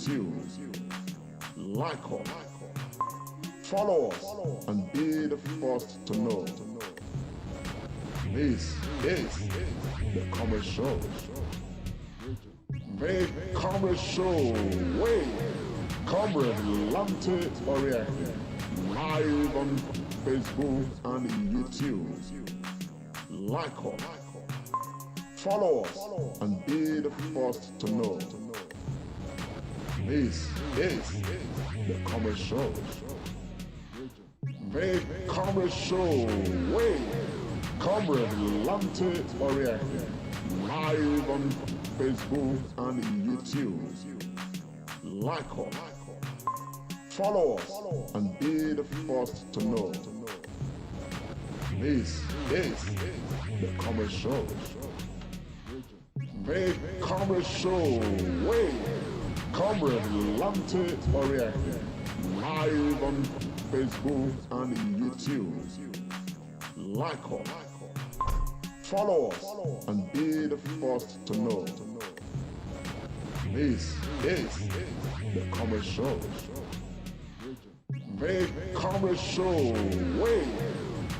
YouTube, like us, follow us, and be the first to know. This is the Commerce Show. Make Commerce Show way. Comrade Lante Oriake, live on Facebook and YouTube. Like us, follow us, and be the first to know. This is the Commerce Show. Make Commerce Show way. Comrade Lante Oriake, live on Facebook and YouTube. Like us, follow us, and be the first to know. This is the Commerce Show. Make Commerce Show way. Comrade Lante Oriake, live on Facebook and YouTube. Like us, follow us, and be the first to know. This is the Commerce Show. Make Commerce Show way.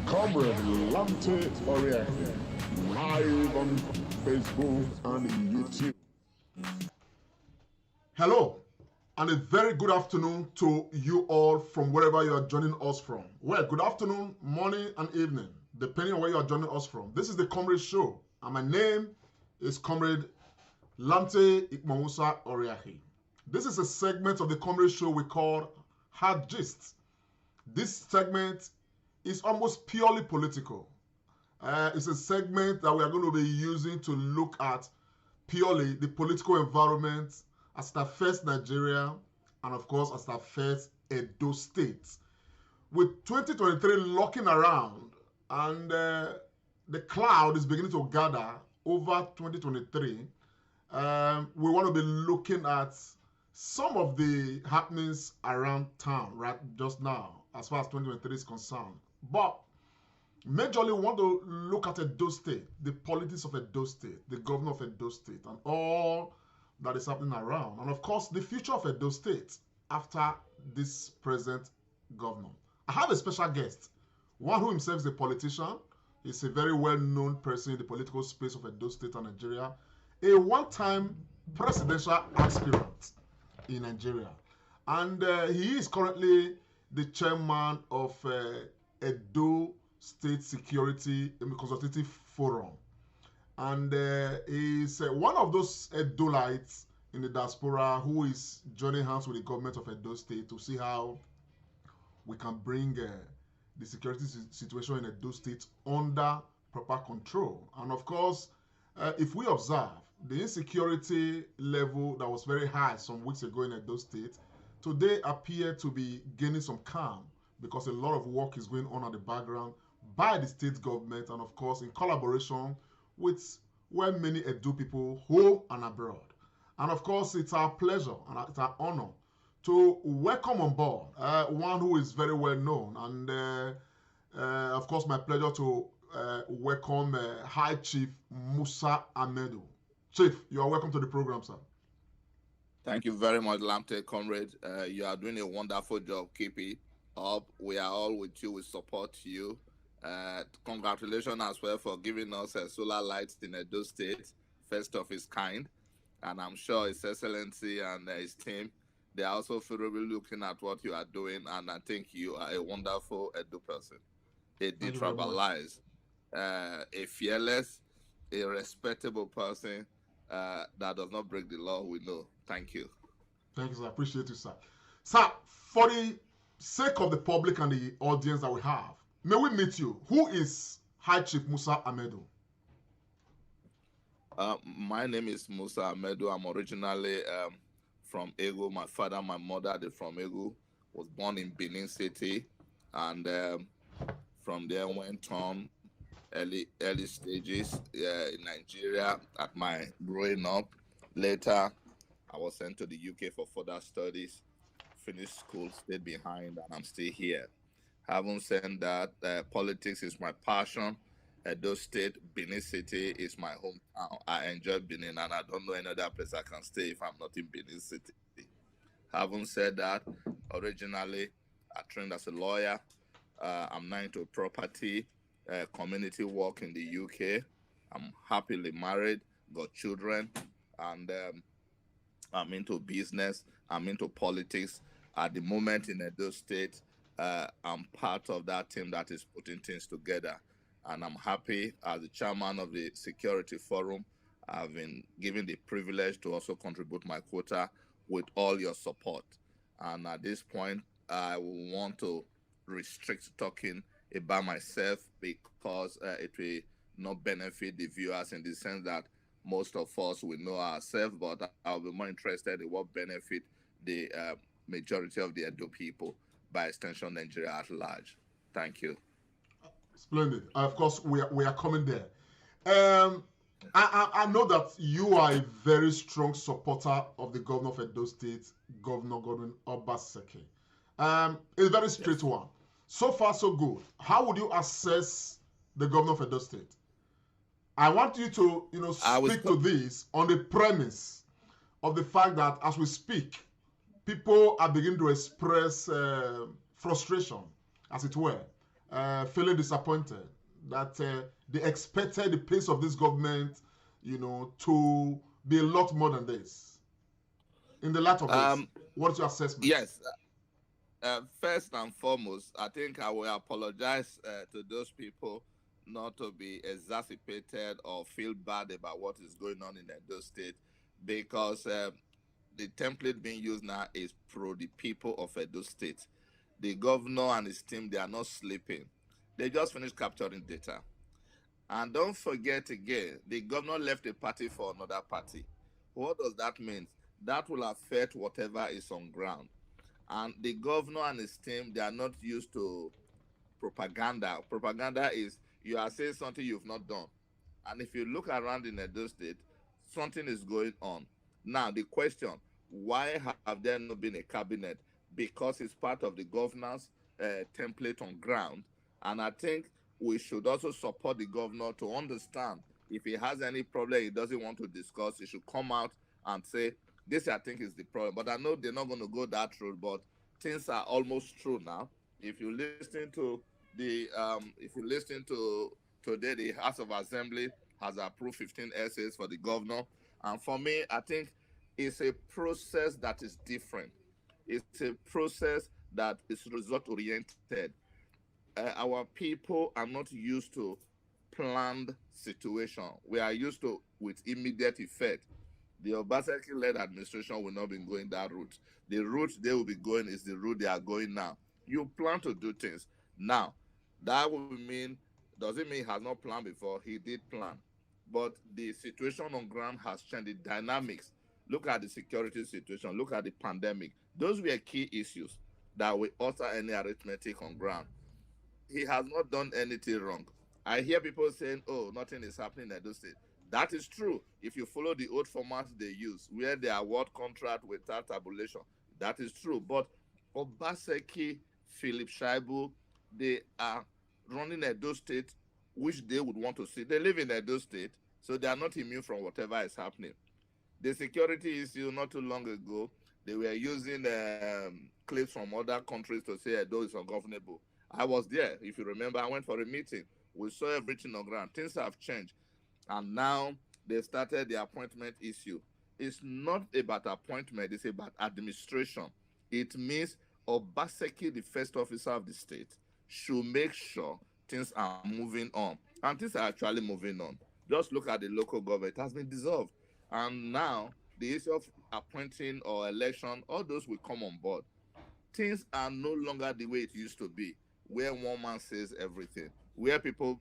Comrade Lante Oriake, live on Facebook and YouTube. Hello, and a very good afternoon to you all from wherever you are joining us from. Well, good afternoon, morning, and evening, depending on where you are joining us from. This is the Comrade Show, and my name is Comrade Lante Musa Amedu. This is a segment of the Comrade Show we call Hard Gist. This segment is almost purely political. It's a segment that we are going to be using to look at purely the political environment as it affects Nigeria and, of course, as it affects Edo State. With 2023 locking around and the cloud is beginning to gather over 2023, we want to be looking at some of the happenings around town right just now as far as 2023 is concerned. But majorly, we want to look at Edo State, the politics of Edo State, the governor of Edo State, and all that is happening around. And of course, the future of Edo State after this present governor. I have a special guest, one who himself is a politician. He's a very well-known person in the political space of Edo State and Nigeria, a one-time presidential aspirant in Nigeria. And he is currently the chairman of Edo State Security Consultative Forum. And he's one of those Edolites in the diaspora who is joining hands with the government of Edo State to see how we can bring the security situation in Edo State under proper control. And of course, if we observe the insecurity level that was very high some weeks ago in Edo State, today appear to be gaining some calm because a lot of work is going on at the background by the state government and, of course, in collaboration with well many Edo people home and abroad. And of course, it's our pleasure and it's our honor to welcome on board one who is very well known. And of course, my pleasure to welcome High Chief Musa Amedu. Chief, you are welcome to the program, sir. Thank you very much, Lamte, comrade. You are doing a wonderful job. Keep it up. We are all with you. We support you. Congratulations as well for giving us solar lights in Edo State, first of its kind. And I'm sure His Excellency and his team, they are also favorably looking at what you are doing. And I think you are a wonderful Edo person, a detribalized, a fearless, a respectable person that does not break the law. We know. Thank you. Thank you, sir. I appreciate you, sir. Sir, for the sake of the public and the audience that we have, may we meet you? Who is High Chief Musa Amedu? My name is Musa Amedu. I'm originally from Ego. My father, my mother, they're from Ego. Was born in Benin City, and from there went on early stages in Nigeria at my growing up. Later, I was sent to the UK for further studies. Finished school, stayed behind, and I'm still here. Having said that, politics is my passion. Edo State, Benin City is my hometown. I enjoy Benin, and I don't know any other place I can stay if I'm not in Benin City. Having said that, originally I trained as a lawyer. I'm now into property, community work in the UK. I'm happily married, got children, and I'm into business. I'm into politics. At the moment in Edo State, I'm part of that team that is putting things together. And I'm happy as the chairman of the Security Forum. I've been given the privilege to also contribute my quota with all your support. And at this point, I will want to restrict talking about myself because it will not benefit the viewers in the sense that most of us will know ourselves, but I'll be more interested in what benefit the majority of the Edo people, by extension, Nigeria at large. Thank you. Splendid. Of course, we are coming there. Um, I know that you are a very strong supporter of the governor of Edo State, Governor Godwin Obaseki. It's a very straight Yes. one. So far, so good. How would you assess the governor of Edo State? I want you to, I was speak to this on the premise of the fact that as we speak, people are beginning to express frustration, as it were, feeling disappointed that they expected the pace of this government, to be a lot more than this. In the light of this, what is your assessment? yes. First and foremost, I think I will apologize to those people not to be exacerbated or feel bad about what is going on in Edo State, because the template being used now is pro the people of Edo State. The governor and his team, they are not sleeping. They just finished capturing data. And don't forget again, the governor left a party for another party. What does that mean? That will affect whatever is on ground. And the governor and his team, they are not used to propaganda. Propaganda is you are saying something you've not done. And if you look around in Edo State, something is going on. Now, the question, why have there not been a cabinet? Because it's part of the governance template on ground. And I think we should also support the governor to understand if he has any problem he doesn't want to discuss, he should come out and say, this I think is the problem. But I know they're not going to go that route, but things are almost true now. If you listen to if you listen to today, the House of Assembly has approved 15 essays for the governor. And for me, I think it's a process that is different. It's a process that is result oriented. Our people are not used to planned situation. We are used to with immediate effect. The Obaseki-led administration will not be going that route. The route they will be going is the route they are going now. You plan to do things. Now, that will mean, doesn't mean he has not planned before. He did plan. But the situation on ground has changed, the dynamics. Look at the security situation. Look at the pandemic. Those were key issues that will alter any arithmetic on ground. He has not done anything wrong. I hear people saying, oh, nothing is happening in Edo State. That is true. If you follow the old format they use, where they award contract without tabulation, that is true. But Obaseki, Philip Shaibu, they are running Edo State, which they would want to see. They live in Edo State, so they are not immune from whatever is happening. The security issue not too long ago, they were using clips from other countries to say Edo is ungovernable. I was there. If you remember, I went for a meeting. We saw everything on ground. Things have changed. And now they started the appointment issue. It's not about appointment, it's about administration. It means Obaseki, the first officer of the state, should make sure things are moving on. And things are actually moving on. Just look at the local government. It has been dissolved. And now the issue of appointing or election, all those will come on board. Things are no longer the way it used to be, where one man says everything, where people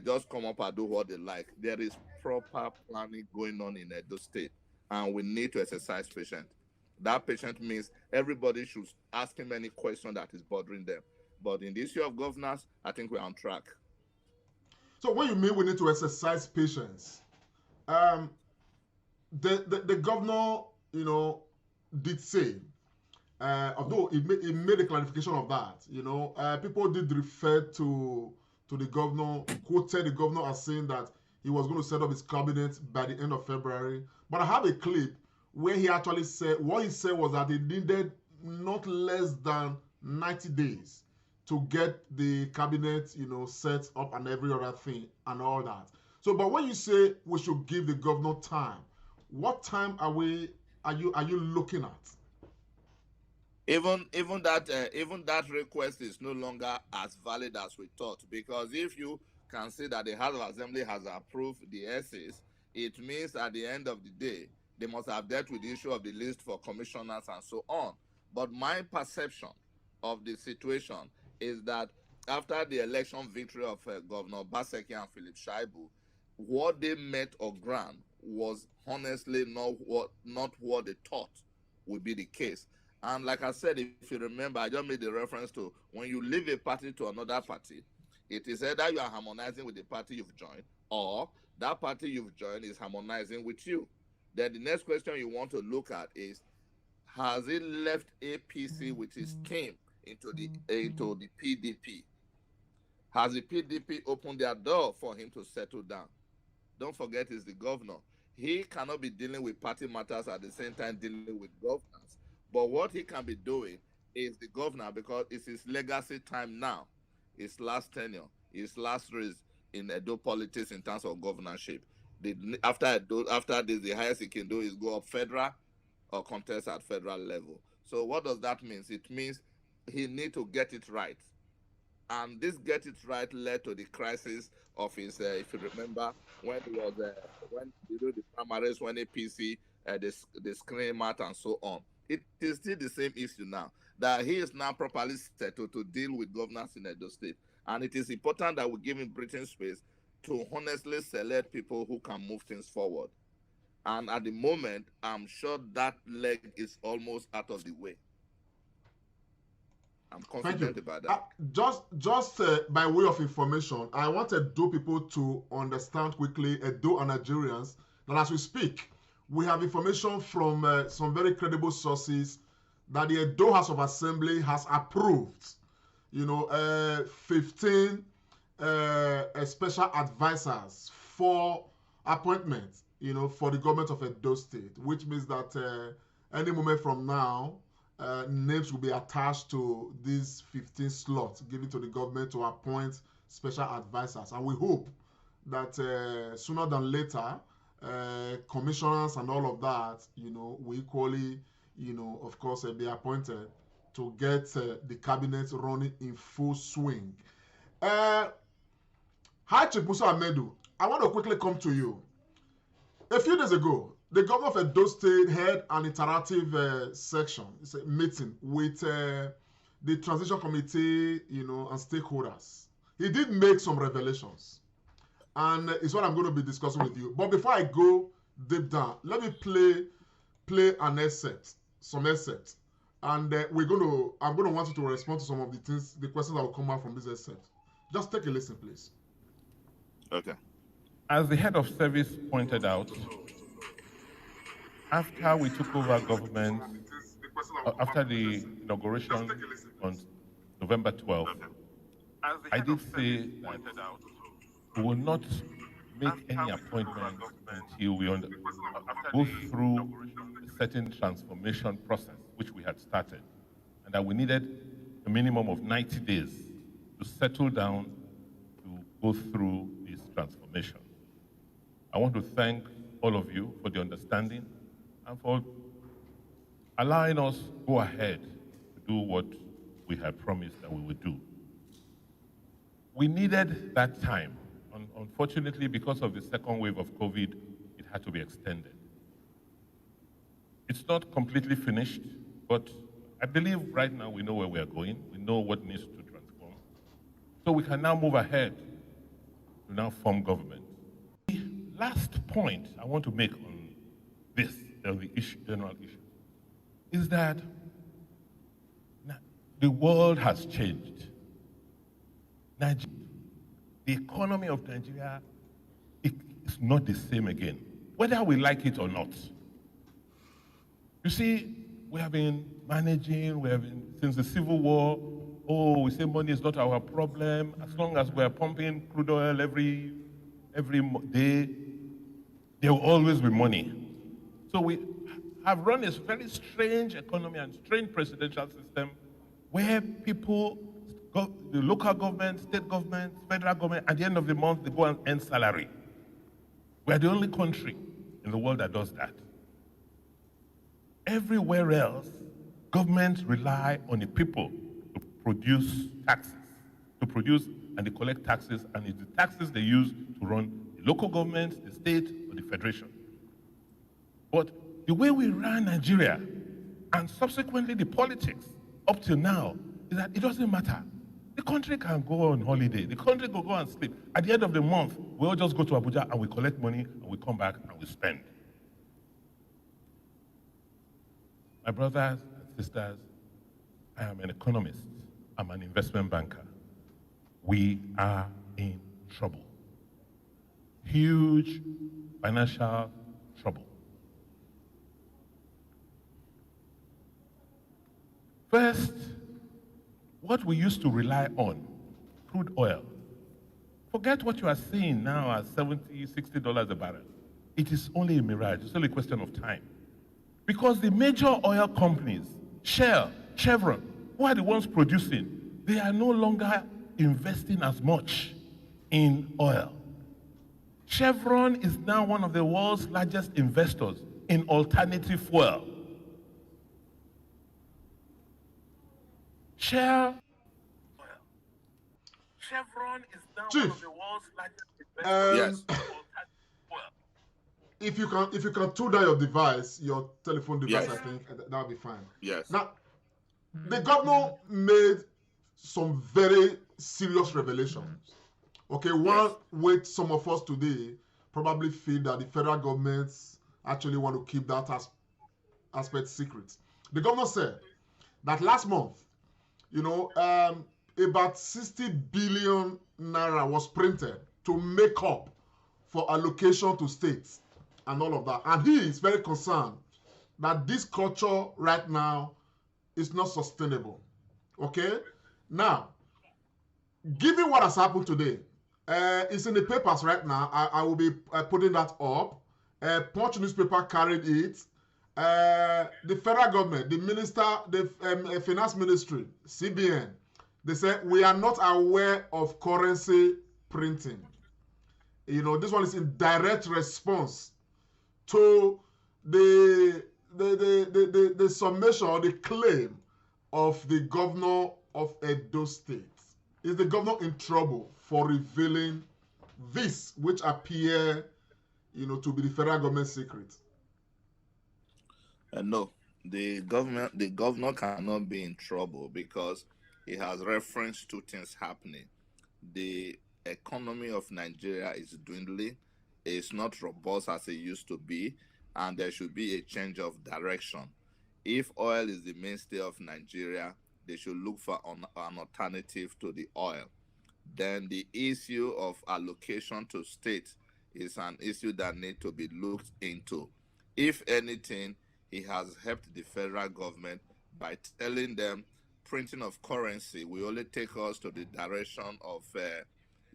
just come up and do what they like. There is proper planning going on in Edo State, and we need to exercise patience. That patience means everybody should ask him any question that is bothering them. But in the issue of governance, I think we're on track. So when you mean we need to exercise patience, um, the governor, did say, although he made a clarification of that, people did refer to the governor, quoted the governor as saying that he was going to set up his cabinet by the end of February. But I have a clip where he actually said, what he said was that he needed not less than 90 days to get the cabinet, set up and every other thing and all that. So, but when you say we should give the governor time, what time are you looking at? Even that request is no longer as valid as we thought, because if you can see that the House of Assembly has approved the essays, it means at the end of the day they must have dealt with the issue of the list for commissioners and so on. But my perception of the situation is that after the election victory of Governor Baseki and Philip Shaibu, what they met or grant was honestly not what they thought would be the case. And like I said, if you remember, I just made the reference to when you leave a party to another party, it is either you are harmonizing with the party you've joined, or that party you've joined is harmonizing with you. Then the next question you want to look at is, has it left APC with his team into the PDP? Has the PDP opened their door for him to settle down? Don't forget, he's the governor. He cannot be dealing with party matters at the same time dealing with governance. But what he can be doing is the governor, because it's his legacy time now, his last tenure, his last race in Edo politics in terms of governorship. After this, the highest he can do is go up federal or contest at federal level. So what does that mean? It means he needs to get it right. And this get it right led to the crisis of his, if you remember, when he was when he did the primaries, when APC, the screen mat and so on. It is still the same issue now, that he is now properly settled to deal with governance in Edo State. And it is important that we give him breathing space to honestly select people who can move things forward. And at the moment, I'm sure that leg is almost out of the way. I'm confident about that. Just by way of information, I want Edo people to understand quickly, Edo and Nigerians, that as we speak, we have information from some very credible sources that the Edo House of Assembly has approved, 15 special advisors for appointment, for the government of Edo State, which means that any moment from now, names will be attached to these 15 slots given to the government to appoint special advisors. And we hope that sooner than later, commissioners and all of that, will equally, of course, be appointed to get the cabinet running in full swing. High Chief Musa Amedu, I want to quickly come to you. A few days ago, the governor of Edo State held an interactive section, it's a meeting with the transition committee, and stakeholders. He did make some revelations, and it's what I'm going to be discussing with you. But before I go deep down, let me play an excerpt, some excerpts, and I'm going to want you to respond to some of the questions that will come out from this excerpt. Just take a listen, please. Okay. As the head of service pointed out, after we took over government, after the inauguration on November 12th, I did say that we will not make any appointments until we go through a certain transformation process, which we had started, and that we needed a minimum of 90 days to settle down to go through this transformation. I want to thank all of you for the understanding and for allowing us to go ahead to do what we had promised that we would do. We needed that time. Unfortunately, because of the second wave of COVID, it had to be extended. It's not completely finished, but I believe right now we know where we are going. We know what needs to transform. So we can now move ahead to now form government. The last point I want to make on this, the general issue, is that the world has changed. The economy of Nigeria is not the same again, whether we like it or not. You see, we have been managing, since the Civil War, we say money is not our problem. As long as we're pumping crude oil every day, there will always be money. So have run a very strange economy and strange presidential system where people, the local government, state government, federal government, at the end of the month, they go and earn salary. We are the only country in the world that does that. Everywhere else, governments rely on the people to produce taxes, and they collect taxes, and it's the taxes they use to run the local government, the state, or the federation. But the way we run Nigeria, and subsequently the politics up till now, is that it doesn't matter. The country can go on holiday. The country can go and sleep. At the end of the month, we all just go to Abuja and we collect money and we come back and we spend. My brothers and sisters, I am an economist. I'm an investment banker. We are in trouble. Huge financial trouble. First, what we used to rely on, crude oil. Forget what you are seeing now at $70, $60 a barrel. It is only a mirage. It's only a question of time. Because the major oil companies, Shell, Chevron, who are the ones producing, they are no longer investing as much in oil. Chevron is now one of the world's largest investors in alternative fuel. Chevron is now Chief, one of the world's largest investors in alternative fuel. If you can tune down your device, your telephone device, Yes. I think that'll be fine. Yes. Now, the governor made some very serious revelations. Okay, one with some of us today probably feel that the federal government actually want to keep that aspect secret. The governor said that last month, about 60 billion naira was printed to make up for allocation to states and all of that. And he is very concerned that this culture right now is not sustainable. Okay? Now, given what has happened today, it's in the papers right now. I will be putting that up. Punch newspaper carried it. The federal government, the minister, the finance ministry, CBN, they said we are not aware of currency printing. This one is in direct response to the summation or the claim of the governor of Edo State. Is the governor in trouble for revealing this, which appear, to be the federal government secret? No, the governor cannot be in trouble because he has referenced two things happening. The economy of Nigeria is dwindling, it's not robust as it used to be, and there should be a change of direction. If oil is the mainstay of Nigeria, they should look for an alternative to the oil. Then the issue of allocation to states is an issue that needs to be looked into. If anything, he has helped the federal government by telling them printing of currency will only take us to the direction of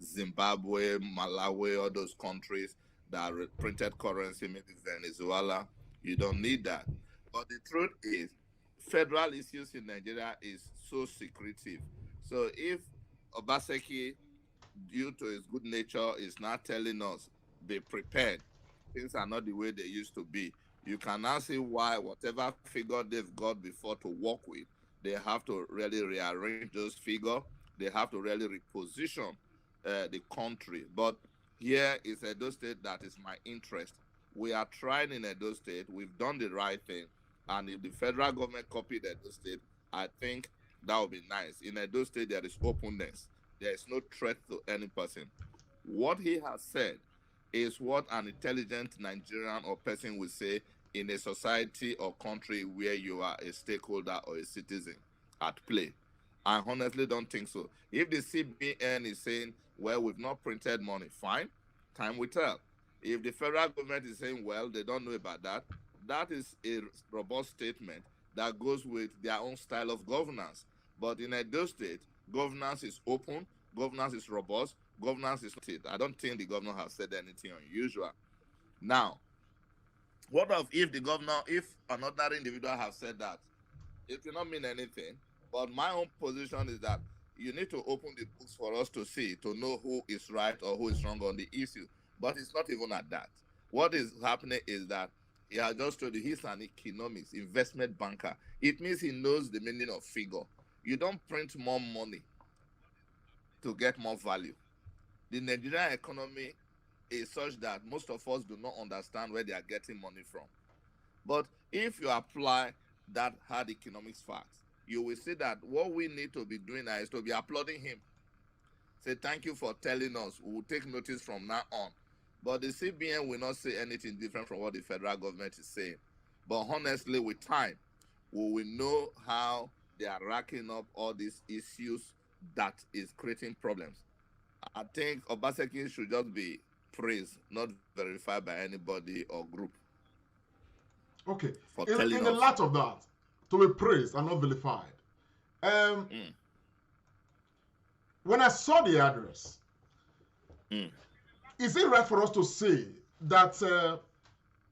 Zimbabwe, Malawi, all those countries that printed currency, maybe Venezuela. You don't need that. But the truth is, federal issues in Nigeria is so secretive. So if Obaseki, due to his good nature, is not telling us, be prepared, things are not the way they used to be, you can now see why whatever figure they've got before to work with, they have to really rearrange those figures. They have to really reposition the country. But here is Edo State that is my interest. We are trying in Edo State. We've done the right thing. And if the federal government copied Edo State, I think that would be nice. In Edo State, there is openness. There is no threat to any person. What he has said is what an intelligent Nigerian or person would say in a society or country where you are a stakeholder or a citizen at play. I honestly don't think so. If the CBN is saying, well, we've not printed money, fine, time will tell. If the federal government is saying, well, they don't know about that, that is a robust statement that goes with their own style of governance. But in Edo State, governance is open, governance is robust, governance is not it. I don't think the governor has said anything unusual. Now, What of if the governor, if an ordinary individual have said that? It will not mean anything. But my own position is that you need to open the books for us to see, to know who is right or who is wrong on the issue. But it's not even at that. What is happening is that he has just told you he's an economics, investment banker. It means he knows the meaning of figure. You don't print more money to get more value. The Nigerian economy is such that most of us do not understand where they are getting money from. But if you apply that hard economics facts, you will see that what we need to be doing now is to be applauding him. Say, thank you for telling us. We will take notice from now on. But the CBN will not say anything different from what the federal government is saying. But honestly, with time, we will know how they are racking up all these issues that is creating problems. I think Obaseki should just be praised, not verified by anybody or group. Okay. For in telling the us. light of that, to be praised and not vilified. When I saw the address, is it right for us to say that?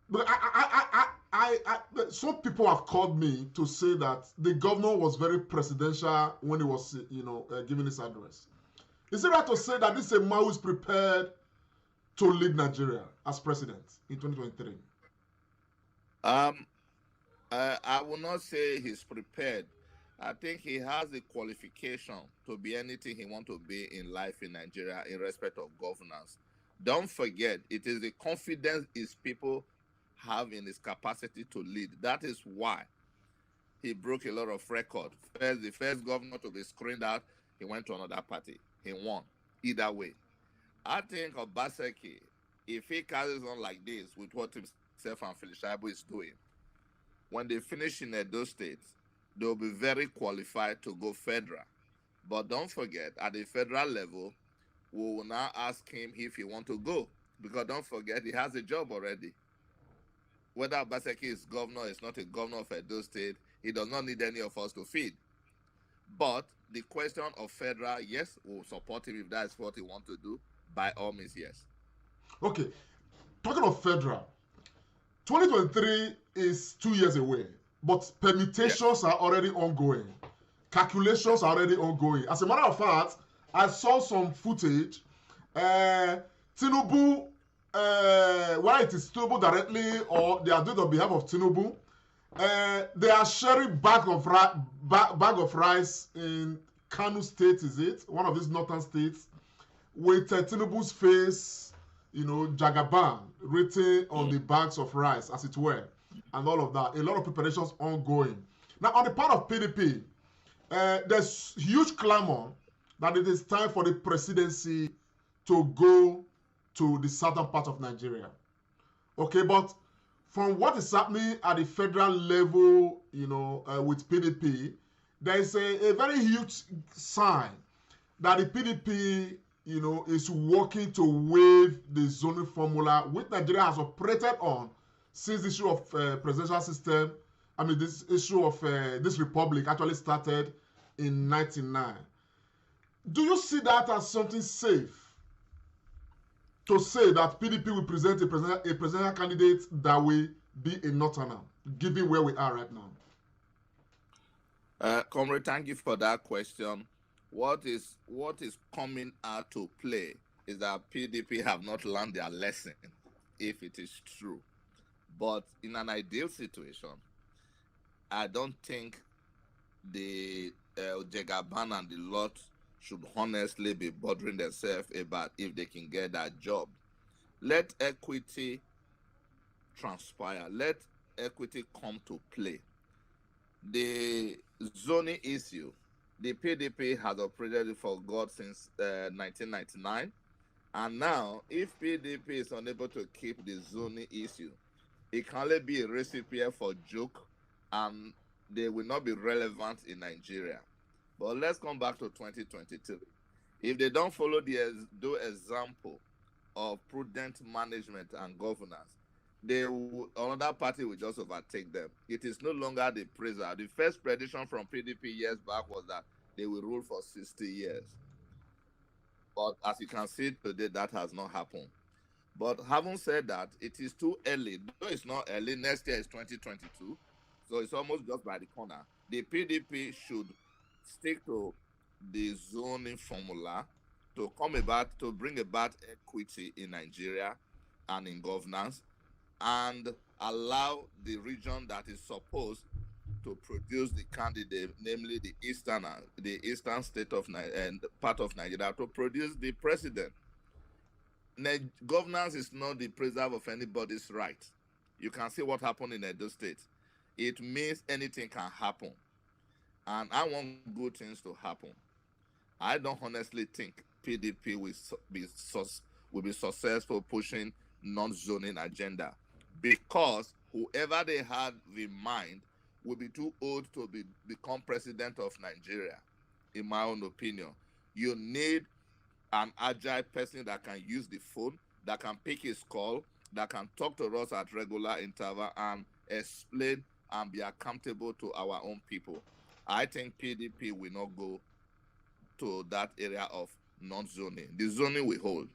But some people have called me to say that the governor was very presidential when he was, giving his address. Is it right to say that this is a man who is prepared to lead Nigeria as president in 2023? I will not say he's prepared. I think he has the qualification to be anything he wants to be in life in Nigeria in respect of governance. Don't forget, it is the confidence his people have in his capacity to lead. That is why he broke a lot of records. The first governor to be screened out, he went to another party. He won. Either way. I think Obaseki, if he carries on like this with what himself and Philip Shaibu is doing, when they finish in Edo State, they'll be very qualified to go federal. But don't forget, at the federal level, we will now ask him if he wants to go. Because don't forget, he has a job already. Whether Obaseki is governor or is not a governor of Edo State, he does not need any of us to feed. But the question of federal, yes, we'll support him if that's what he wants to do. By all means, yes. Okay. Talking of federal, 2023 is 2 years away, but permutations are already ongoing. Calculations are already ongoing. As a matter of fact, I saw some footage. Tinubu, whether it is Tinubu directly or they are doing on behalf of Tinubu, they are sharing bag of rice in Kano State, is it? One of these northern states, with Tinubu's face, Jagaban written on the bags of rice, as it were, and all of that. A lot of preparations ongoing. Now, on the part of PDP, there's huge clamor that it is time for the presidency to go to the southern part of Nigeria. Okay, but from what is happening at the federal level, with PDP, there is a very huge sign that the PDP, is working to waive the zoning formula which Nigeria has operated on since the issue of presidential system. This issue of this republic actually started in 1999. Do you see that as something safe to say that PDP will present a presidential candidate that will be a northerner, given where we are right now? Comrade, thank you for that question. What is coming out to play is that PDP have not learned their lesson, if it is true. But in an ideal situation, I don't think the Jagaban and the lot should honestly be bothering themselves about if they can get that job. Let equity transpire. Let equity come to play. The zoning issue, the PDP has operated for God since 1999. And now, if PDP is unable to keep the zoning issue, it can only be a recipe for joke, and they will not be relevant in Nigeria. But let's come back to 2022. If they don't follow the example of prudent management and governance, another party will just overtake them. It is no longer the praiser. The first prediction from PDP years back was that they will rule for 60 years. But as you can see today, that has not happened. But having said that, it is too early. Though it's not early, next year is 2022. So it's almost just by the corner. The PDP should stick to the zoning formula to come about, to bring about equity in Nigeria and in governance, and allow the region that is supposed to produce the candidate, namely the eastern state of and part of Nigeria, to produce the president. Governance is not the preserve of anybody's right. You can see what happened in Edo State. It means anything can happen, and I want good things to happen. I don't honestly think PDP will be successful pushing non-zoning agenda, because whoever they had in mind will be too old to become president of Nigeria, in my own opinion. You need an agile person that can use the phone, that can pick his call, that can talk to us at regular interval and explain and be accountable to our own people. I think PDP will not go to that area of non-zoning. The zoning we hold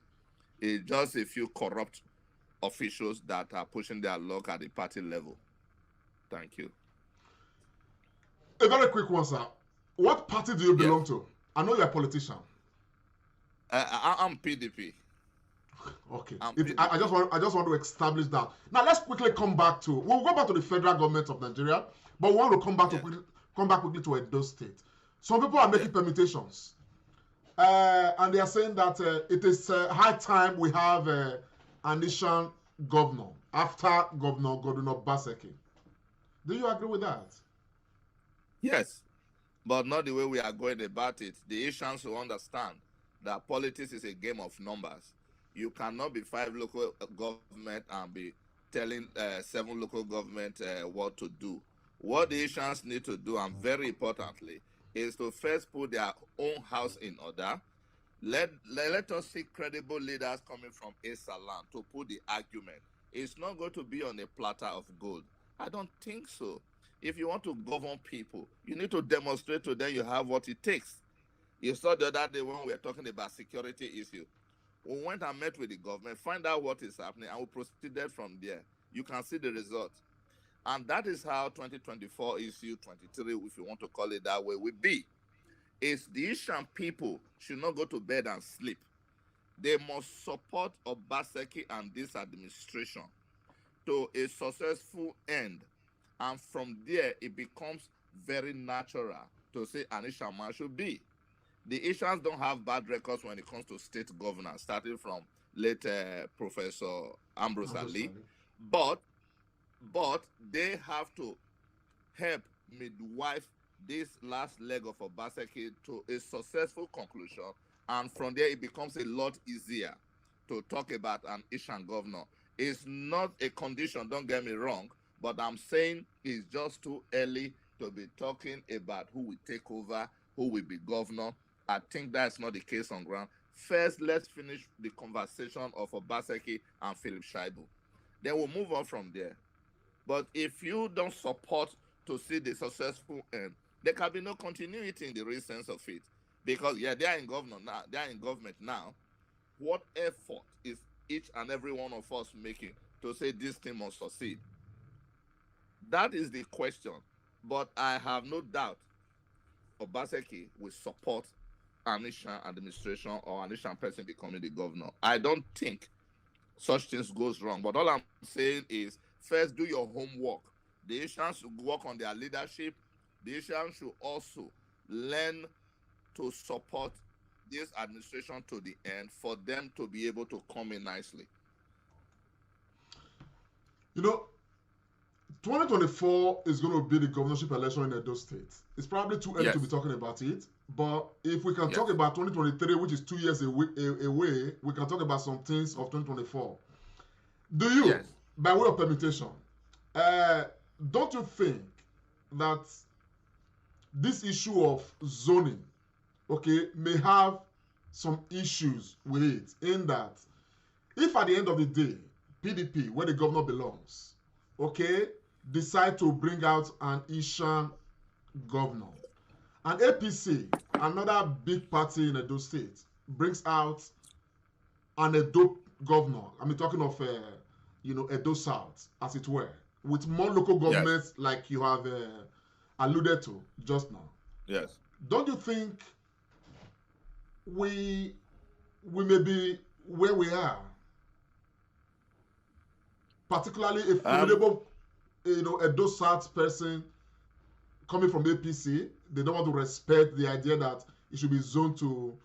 is just a few corrupt officials that are pushing their luck at the party level. Thank you. A very quick one, sir. What party do you belong to? I know you're a politician. I'm PDP. Okay. I just want to establish that. Now let's quickly come back to. We'll go back to the federal government of Nigeria, but we want to come back quickly to Edo State. Some people are making permutations, and they are saying that it is high time we have an Anishan governor after Governor Obaseki. Do you agree with that? Yes, but not the way we are going about it. The Asians will understand that politics is a game of numbers. You cannot be 5 local government and be telling 7 local government what to do. What the Asians need to do, and very importantly, is to first put their own house in order. Let us see credible leaders coming from Esaland to put the argument. It's not going to be on a platter of gold. I don't think so. If you want to govern people, you need to demonstrate to them you have what it takes. You saw the other day when we were talking about security issue. We went and met with the government, find out what is happening, and we proceeded from there. You can see the result. And that is how 2024 issue 23, if you want to call it that way, will be. It's the Asian people should not go to bed and sleep. They must support Obaseki and this administration to a successful end. And from there, it becomes very natural to say Anisha man should be. The Asians don't have bad records when it comes to state governance, starting from late Professor Ambrose Ali. But they have to help midwife this last leg of Obaseki to a successful conclusion. And from there, it becomes a lot easier to talk about an Asian governor. It's not a condition, don't get me wrong, but I'm saying it's just too early to be talking about who will take over, who will be governor. I think that's not the case on ground. First, let's finish the conversation of Obaseki and Philip Shaibu. Then we'll move on from there. But if you don't support to see the successful end, there can be no continuity in the real sense of it. Because, yeah, they are in government now. What effort is each and every one of us making to say this thing must succeed? That is the question. But I have no doubt Obaseki will support Anishan administration or Anishan person becoming the governor. I don't think such things goes wrong. But all I'm saying is, first do your homework. The Asians should work on their leadership. The Asians should also learn to support this administration to the end for them to be able to come in nicely. You know, 2024 is going to be the governorship election in Edo State. It's probably too early to be talking about it, but if we can talk about 2023, which is 2 years away, we can talk about some things of 2024. Do you, by way of permutation, don't you think that this issue of zoning, may have some issues with it, in that if at the end of the day, PDP, where the governor belongs, decide to bring out an Asian governor, and APC, another big party in Edo State, brings out an Edo governor, I mean, talking of, Edo South, as it were, with more local governments like you have alluded to just now. Yes. Don't you think we may be where we are, particularly a formidable, Edo South person coming from APC? They don't want to respect the idea that it should be zoned to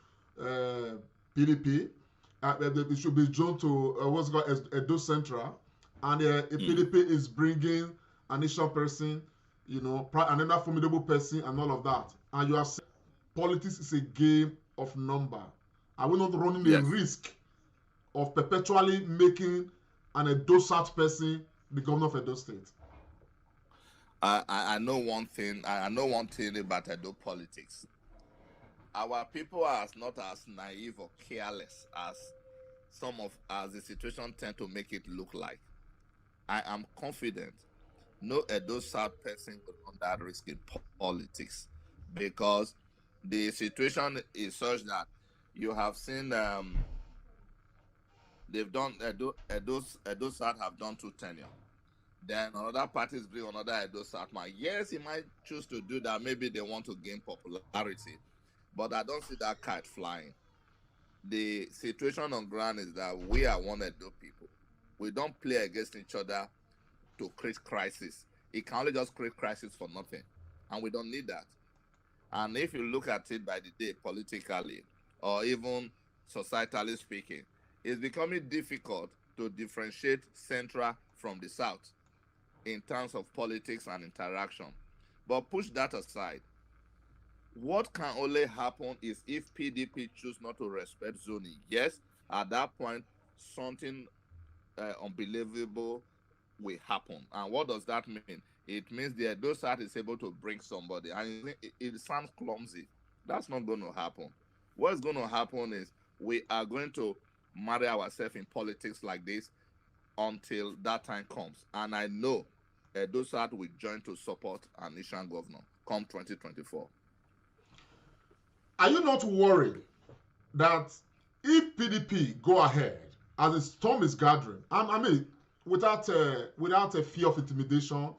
PDP. It should be zoned to what's called Edo Central, and PDP is bringing an Asian person, another formidable person, and all of that. And you have said politics is a game of number. Are we not running a risk of perpetually making an Edo South person the governor of Edo State? I know one thing. I know one thing about Edo politics. Our people are not as naive or careless as the situation tend to make it look like. I am confident no Edo South person will run that risk in politics, because the situation is such that you have seen they've done Edo South have done 2 tenure. Then another parties bring another Edo South man. Yes, he might choose to do that. Maybe they want to gain popularity, but I don't see that kite flying. The situation on ground is that we are one Edo people. We don't play against each other to create crisis. It can only just create crisis for nothing, and we don't need that. And if you look at it by the day, politically or even societally speaking, it's becoming difficult to differentiate Central from the South in terms of politics and interaction. But push that aside. What can only happen is if PDP choose not to respect zoning. Yes, at that point, something unbelievable will happen. And what does that mean? It means the Edo South is able to bring somebody. And it sounds clumsy. That's not going to happen. What's going to happen is we are going to marry ourselves in politics like this until that time comes. And I know Edo South will join to support an Asian governor come 2024. Are you not worried that if PDP go ahead as the storm is gathering, I mean, without a fear of intimidation,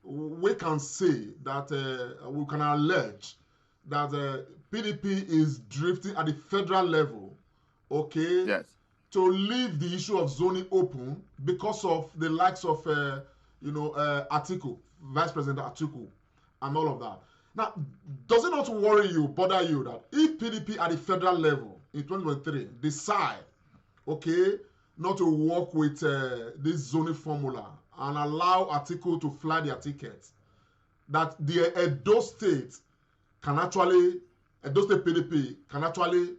we can say that we can allege that PDP is drifting at the federal level, to leave the issue of zoning open because of the likes of Atiku, Vice President Atiku, and all of that. Now, does it not bother you that if PDP at the federal level in 2023 decide, not to work with this zoning formula and allow Atiku to fly their tickets, that the Edo State PDP can actually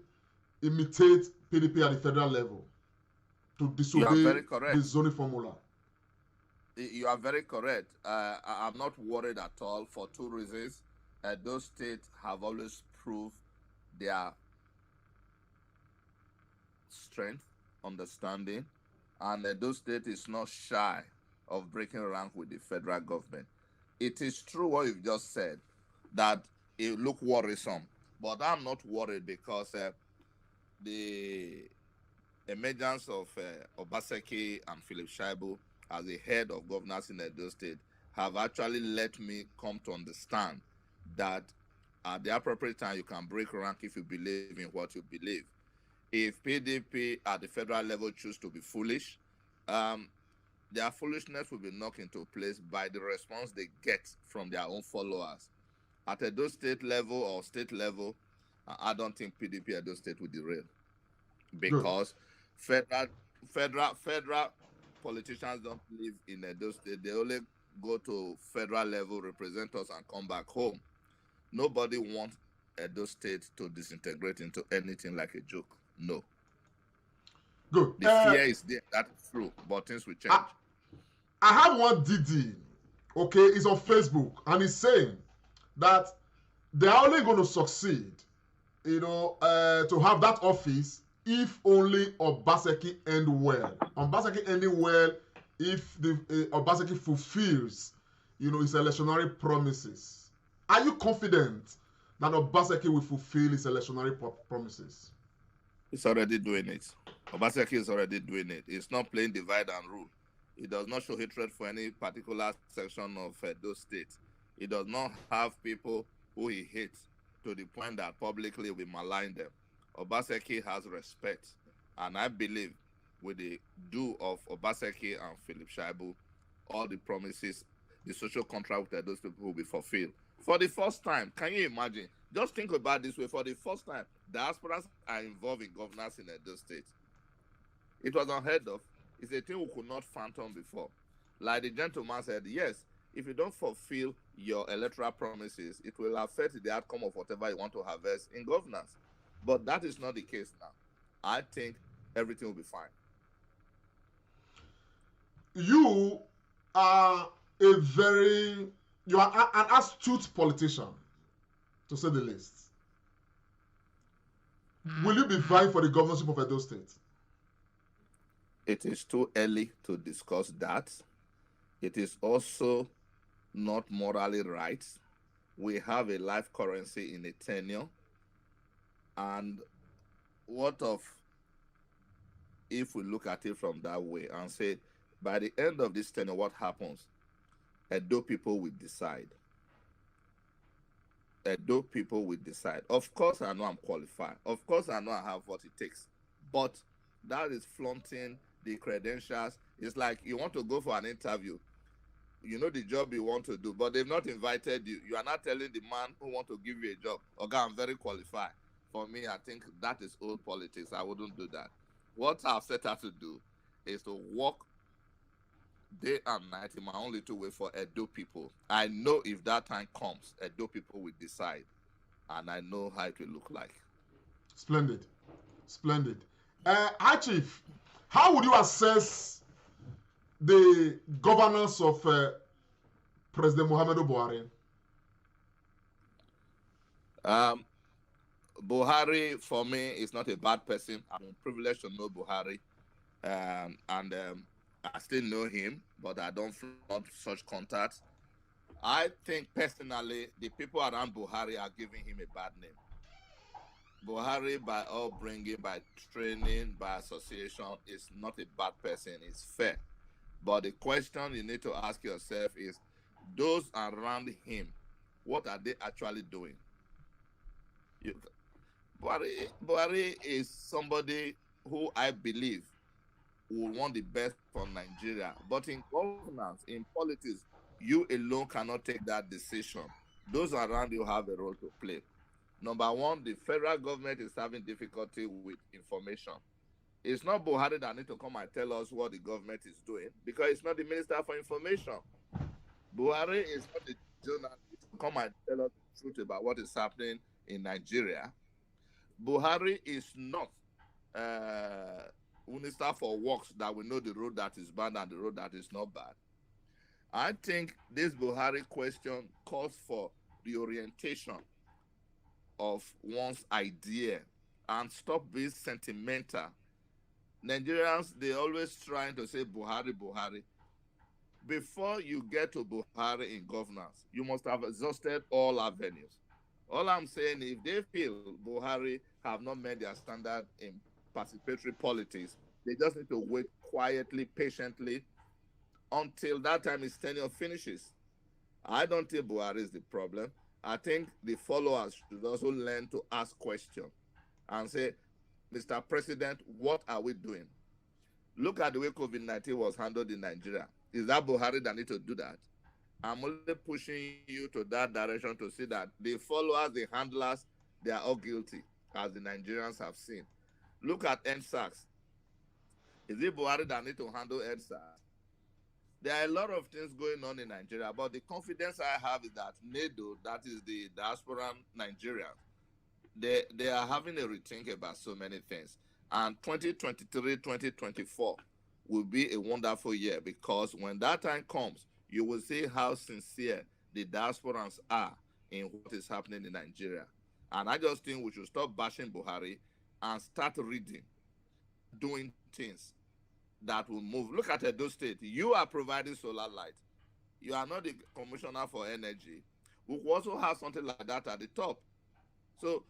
imitate PDP at the federal level to disobey the zoning formula? You are very correct. I'm not worried at all for 2 reasons. Those states have always proved their strength, understanding, and those state is not shy of breaking rank with the federal government. It is true what you've just said, that it look worrisome, but I'm not worried because the emergence of Obaseki and Philip Shaibu as the head of governors in Edo State have actually let me come to understand that at the appropriate time you can break rank if you believe in what you believe. If PDP at the federal level choose to be foolish, their foolishness will be knocked into place by the response they get from their own followers. At Edo State level or state level, I don't think PDP Edo State will derail, because federal politicians don't live in Edo State. They only go to federal level, represent us, and come back home. Nobody wants Edo State to disintegrate into anything like a joke. No. Good. The fear is there. That's true. But things will change. I have one DD, it's on Facebook, and he's saying that they're only going to succeed, to have that office if only Obaseki end well. Obaseki ending well if the Obaseki fulfills, his electionary promises. Are you confident that Obaseki will fulfill his electionary promises? It's already doing it. Obaseki is already doing it. It's not playing divide and rule. It does not show hatred for any particular section of those states. It does not have people who he hates to the point that publicly we malign them. Obaseki has respect. And I believe with the do of Obaseki and Philip Shaibu, all the promises, the social contract with those people will be fulfilled. For the first time, can you imagine? Just think about this way. For the first time, diasporas are involved in governance in Edo State. It was unheard of. It's a thing we could not fathom before. Like the gentleman said, yes, if you don't fulfill your electoral promises, it will affect the outcome of whatever you want to harvest in governance. But that is not the case now. I think everything will be fine. You are you are an astute politician, to say the least. Will you be vying for the governorship of Edo State? It is too early to discuss that. It is also not morally right. We have a life currency in a tenure. And what of if we look at it from that way and say, by the end of this tenure, what happens? Edo people will decide. Edo people will decide. Of course, I know I'm qualified. Of course, I know I have what it takes. But that is flaunting the credentials. It's like you want to go for an interview. You know the job you want to do, but they've not invited you. You are not telling the man who wants to give you a job, okay, I'm very qualified. For me, I think that is old politics. I wouldn't do that. What I've set out to do is to work day and night in my own little way for Edo people. I know if that time comes, Edo people will decide, and I know how it will look like. Splendid. Splendid. High Chief, how would you assess the governance of President Muhammadu Buhari? Buhari, for me, is not a bad person. I'm privileged to know Buhari, and I still know him, but I don't flaunt such contacts. I think personally, the people around Buhari are giving him a bad name. Buhari, by upbringing, by training, by association, is not a bad person. It's fair. But the question you need to ask yourself is, those around him, what are they actually doing? Buhari is somebody who I believe will want the best for Nigeria. But in governance, in politics, you alone cannot take that decision. Those around you have a role to play. Number one, the federal government is having difficulty with information. It's not Buhari that needs to come and tell us what the government is doing, because it's not the Minister for Information. Buhari is not the journalist to come and tell us the truth about what is happening in Nigeria. Buhari is not Minister for Works that we know the road that is bad and the road that is not bad. I think this Buhari question calls for the orientation of one's idea and stop being sentimental. Nigerians, they always trying to say Buhari, Buhari. Before you get to Buhari in governance, you must have exhausted all avenues. All I'm saying, if they feel Buhari have not met their standard in participatory politics, they just need to wait quietly, patiently, until that time his tenure finishes. I don't think Buhari is the problem. I think the followers should also learn to ask questions and say, Mr. President, what are we doing? Look at the way COVID-19 was handled in Nigeria. Is that Buhari that need to do that? I'm only pushing you to that direction to see that the followers, the handlers, they are all guilty, as the Nigerians have seen. Look at NSAS. Is it Buhari that need to handle NSAS? There are a lot of things going on in Nigeria, but the confidence I have is that NADO, that is the diaspora Nigerians, they are having a rethink about so many things. And 2023, 2024 will be a wonderful year, because when that time comes, you will see how sincere the diasporans are in what is happening in Nigeria. And I just think we should stop bashing Buhari and start reading, doing things that will move. Look at Edo State. You are providing solar light. You are not the commissioner for energy. We also have something like that at the top. So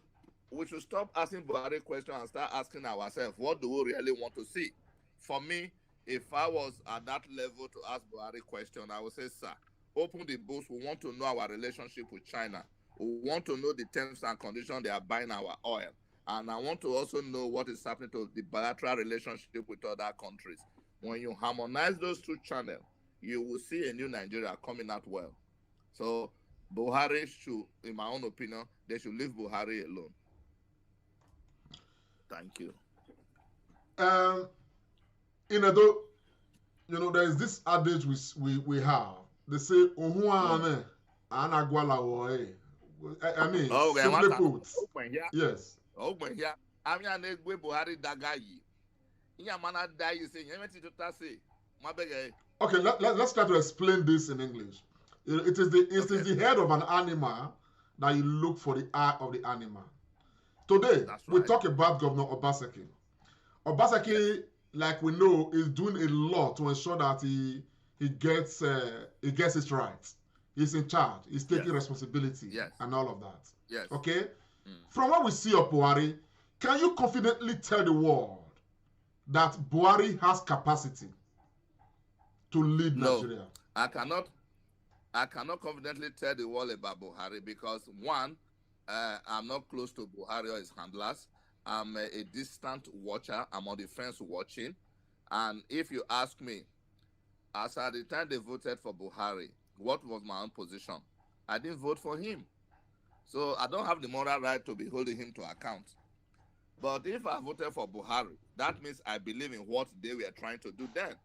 we should stop asking Buhari questions and start asking ourselves, what do we really want to see? For me, if I was at that level to ask Buhari question, I would say, sir, open the books. We want to know our relationship with China. We want to know the terms and conditions they are buying our oil. And I want to also know what is happening to the bilateral relationship with other countries. When you harmonize those two channels, you will see a new Nigeria coming out well. So Buhari should, in my own opinion, they should leave Buhari alone. Thank you. In Edo, you know, there is this adage we have. They say, I mean, simply put, yes. Okay, let's try to explain this in English. It is the head of an animal that you look for the eye of the animal. Today, we talk about Governor Obaseki. Obaseki, like we know, is doing a lot to ensure that he gets his rights. He's in charge. He's taking responsibility and all of that. Yes. Okay? From what we see of Buhari, can you confidently tell the world that Buhari has capacity to lead Nigeria? I cannot confidently tell the world about Buhari because, one, I'm not close to Buhari or his handlers. I'm a distant watcher. I'm on the fence watching. And if you ask me, as at the time they voted for Buhari, what was my own position? I didn't vote for him. So I don't have the moral right to be holding him to account. But if I voted for Buhari, that means I believe in what they were trying to do then.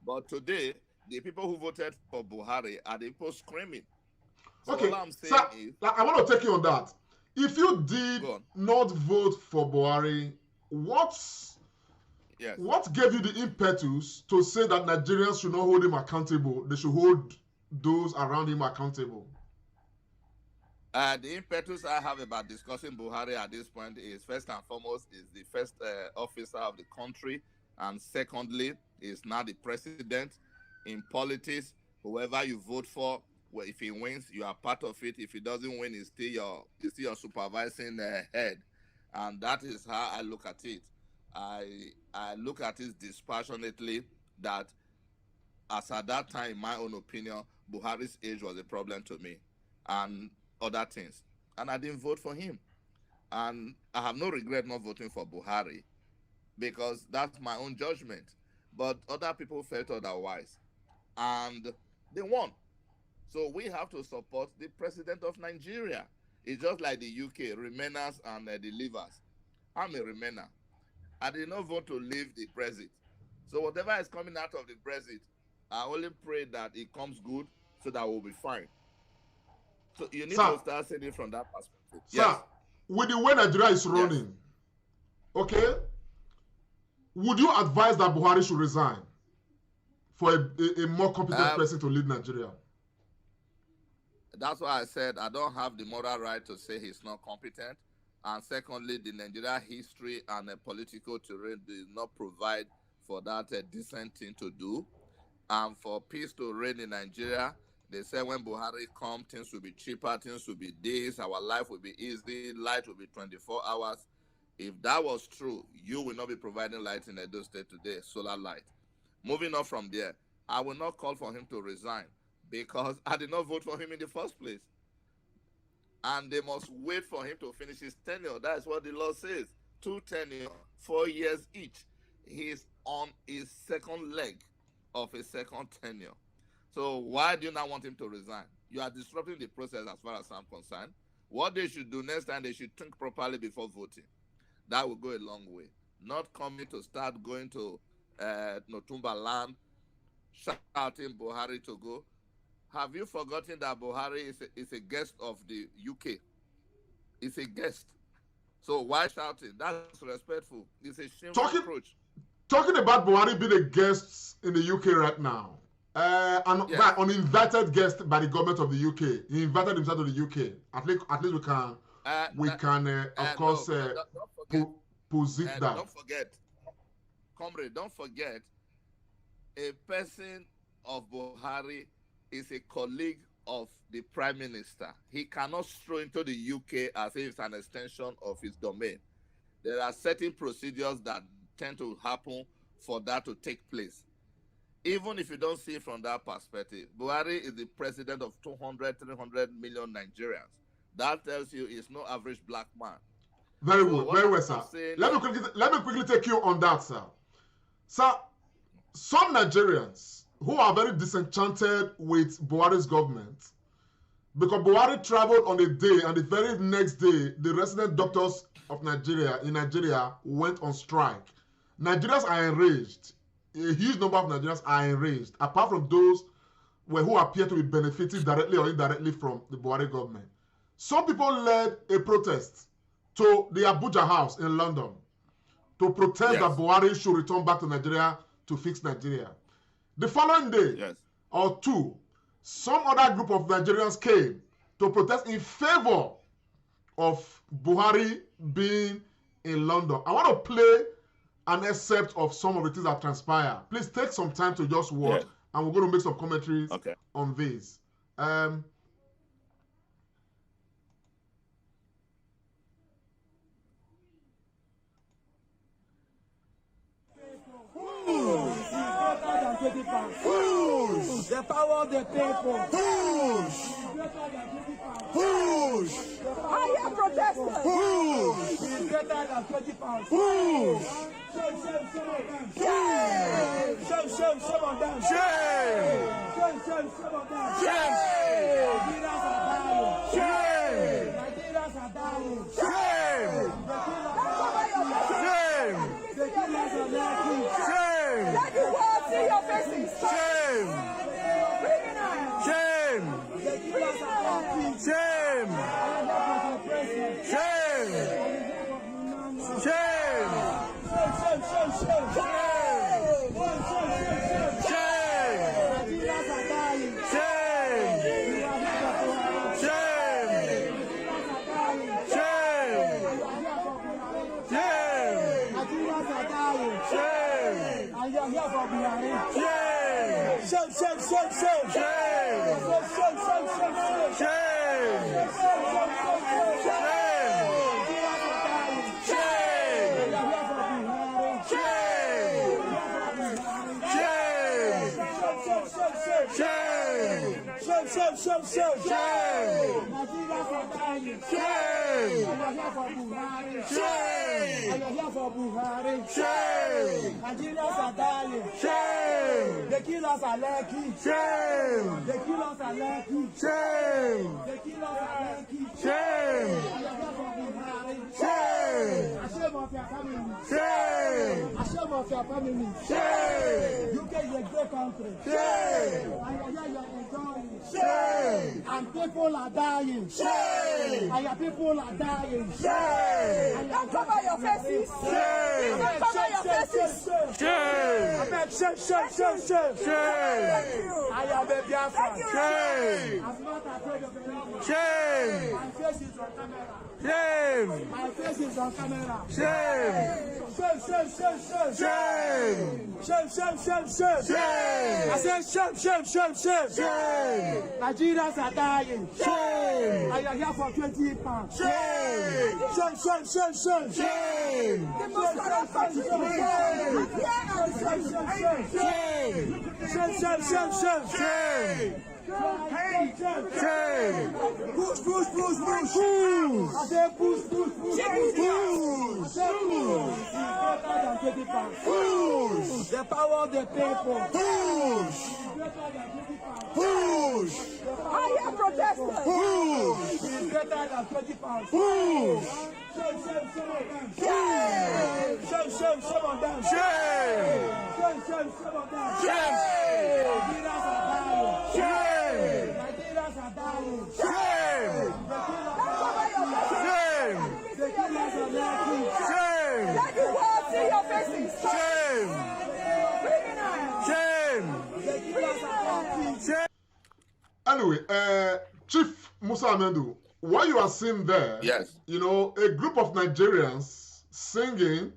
But today, the people who voted for Buhari are the people screaming. So okay, all I'm saying is, I want to take you on that. If you did not vote for Buhari, what gave you the impetus to say that Nigerians should not hold him accountable? They should hold those around him accountable. The impetus I have about discussing Buhari at this point is, first and foremost, is the first officer of the country, and secondly, is now the president. In politics, whoever you vote for, well, if he wins, you are part of it. If he doesn't win, he's still your supervising head, and that is how I look at it. I look at it dispassionately that, as at that time, in my own opinion, Buhari's age was a problem to me, and other things, and I didn't vote for him, and I have no regret not voting for Buhari, because that's my own judgment. But other people felt otherwise, and they won. So we have to support the president of Nigeria. It's just like the UK, Remainers and the Leavers. I'm a Remainer. I did not vote to leave the Brexit. So whatever is coming out of the Brexit, I only pray that it comes good so that we'll be fine. So you need to start saying it from that perspective. Sir, with the way Nigeria is running, okay, would you advise that Buhari should resign for a more competent person to lead Nigeria? That's why I said I don't have the moral right to say he's not competent. And secondly, the Nigeria history and political terrain does not provide for that decent thing to do. And for peace to reign in Nigeria, they say when Buhari comes, things will be cheaper, things will be this, our life will be easy, light will be 24 hours. If that was true, you will not be providing light in Edo State today, solar light. Moving on from there, I will not call for him to resign because I did not vote for him in the first place. And they must wait for him to finish his tenure. That's what the law says. 2 tenure, 4 years each. He's on his second leg of a second tenure. So why do you not want him to resign? You are disrupting the process as far as I'm concerned. What they should do next time, they should think properly before voting. That will go a long way. Not coming to start going to Notumba land, shouting Buhari to go. Have you forgotten that Buhari is a guest of the UK? He's a guest. So why shouting? That's respectful. It's a shameful approach. Talking about Buhari being a guest in the UK right now, an invited guest by the government of the UK. He invited himself to the UK. At least we can of course posit that. Don't forget, comrade, don't forget, a person of Buhari is a colleague of the Prime Minister. He cannot stroll into the UK as if it's an extension of his domain. There are certain procedures that tend to happen for that to take place. Even if you don't see it from that perspective, Buhari is the president of 200, 300 million Nigerians. That tells you he's no average black man. Very well, sir. Let me quickly take you on that, sir. Sir, some Nigerians who are very disenchanted with Buhari's government, because Buhari traveled on a day and the very next day, the resident doctors of Nigeria went on strike. Nigerians are enraged. A huge number of Nigerians are enraged, apart from those who appear to be benefiting directly or indirectly from the Buhari government. Some people led a protest to the Abuja House in London to protest that Buhari should return back to Nigeria to fix Nigeria. The following day or two, some other group of Nigerians came to protest in favor of Buhari being in London. I want to play an excerpt of some of the things that transpire. Please take some time to just watch, and we're going to make some commentaries on this. The power of the people. Push. Higher protesters. Push. It's greater than 20 pounds. Push. Shame. Shame on them. Shame. Shame on them. Shame. Nigerians are dying. Shame. Nigerians are dying. Shame. Shame. The killers are lucky. Shame. Let the world see your faces. Shame. Shame. The killers are lucky. Shame. Shame. Shame. Nigerians are dying. Shame. The killers are lucky. Shame. The killers are lucky. Shame. The killers are lucky. Shame. Shame. A shame of your family. Shame. A shame of your family. Shame. UK is a great country. Shame. And you're enjoying. Shame. And people are dying. Shame. And your people are dying. Shame. Don't cover your faces. Shame. Don't cover your faces. Shame. Shame. I am a Biafra. Shame. I'm not afraid of anything. Shame. My face is on camera. Shame. My face is on camera. Shame. Shame. I said shame. Nigerians are dying. Shame. I am here for 20 pounds. Shame. Shame. The most corrupt country in the world. Shame. Shame. Push. I said push. I said push. Push. The power of the people. Push. Higher protesters. Push. It's greater than 20 pounds. Push. Shame. Shame on them. Shame. Shame on them. Shame. Nigerians are dying. Shame. Nigerians are dying. Shame. Shame. The killers are lucky. Shame. Let the world see your faces. Shame. Shame. The killers are lucky. Shame. Anyway, Chief Musa Amedu, what you are seeing there, you know, a group of Nigerians singing,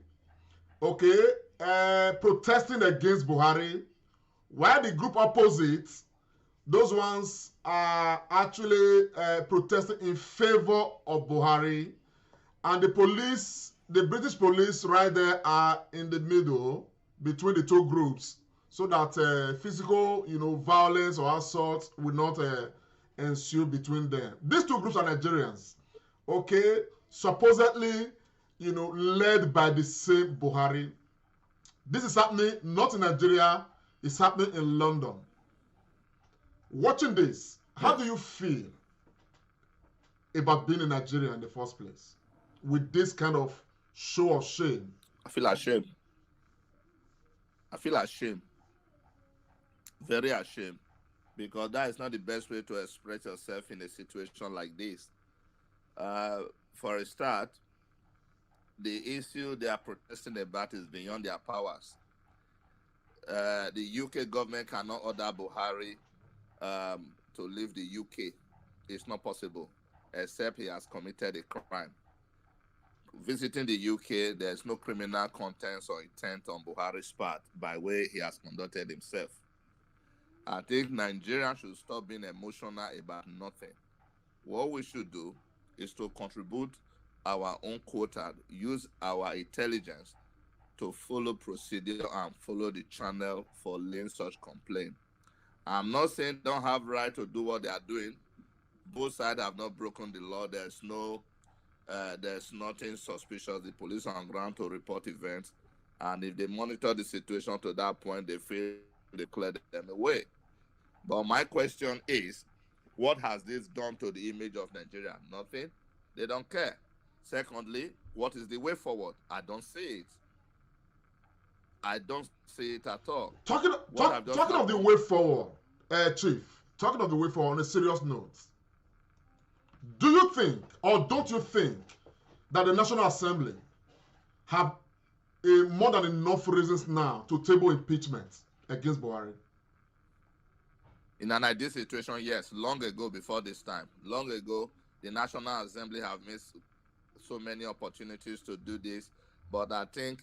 protesting against Buhari, while the group opposite, those ones are actually protesting in favor of Buhari, and the police, the British police right there are in the middle between the two groups, so that physical, violence or assault will not ensue between them. These two groups are Nigerians, okay, supposedly, led by the same Buhari. This is happening not in Nigeria, it's happening in London. Watching this, how do you feel about being in Nigeria in the first place with this kind of show of shame? I feel ashamed. I feel ashamed. Very ashamed. Because that is not the best way to express yourself in a situation like this. For a start, the issue they are protesting about is beyond their powers. The UK government cannot order Buhari to leave the UK. It's not possible, except he has committed a crime. Visiting the UK, there's no criminal contents or intent on Buhari's part by way he has conducted himself. I think Nigerians should stop being emotional about nothing. What we should do is to contribute our own quota, use our intelligence to follow procedure and follow the channel for laying such complaint. I'm not saying they don't have right to do what they are doing. Both sides have not broken the law. There's nothing suspicious. The police are on ground to report events, and if they monitor the situation to that point, they feel they clear them away. But my question is, what has this done to the image of Nigeria? Nothing. They don't care. Secondly, what is the way forward? I don't see it. I don't see it at all. Talking of the way forward, Chief, talking of the way forward on a serious note, do you think or don't you think that the National Assembly have more than enough reasons now to table impeachment against Buhari? In an ideal situation, yes. Long ago, before this time, long ago, the National Assembly have missed so many opportunities to do this. But I think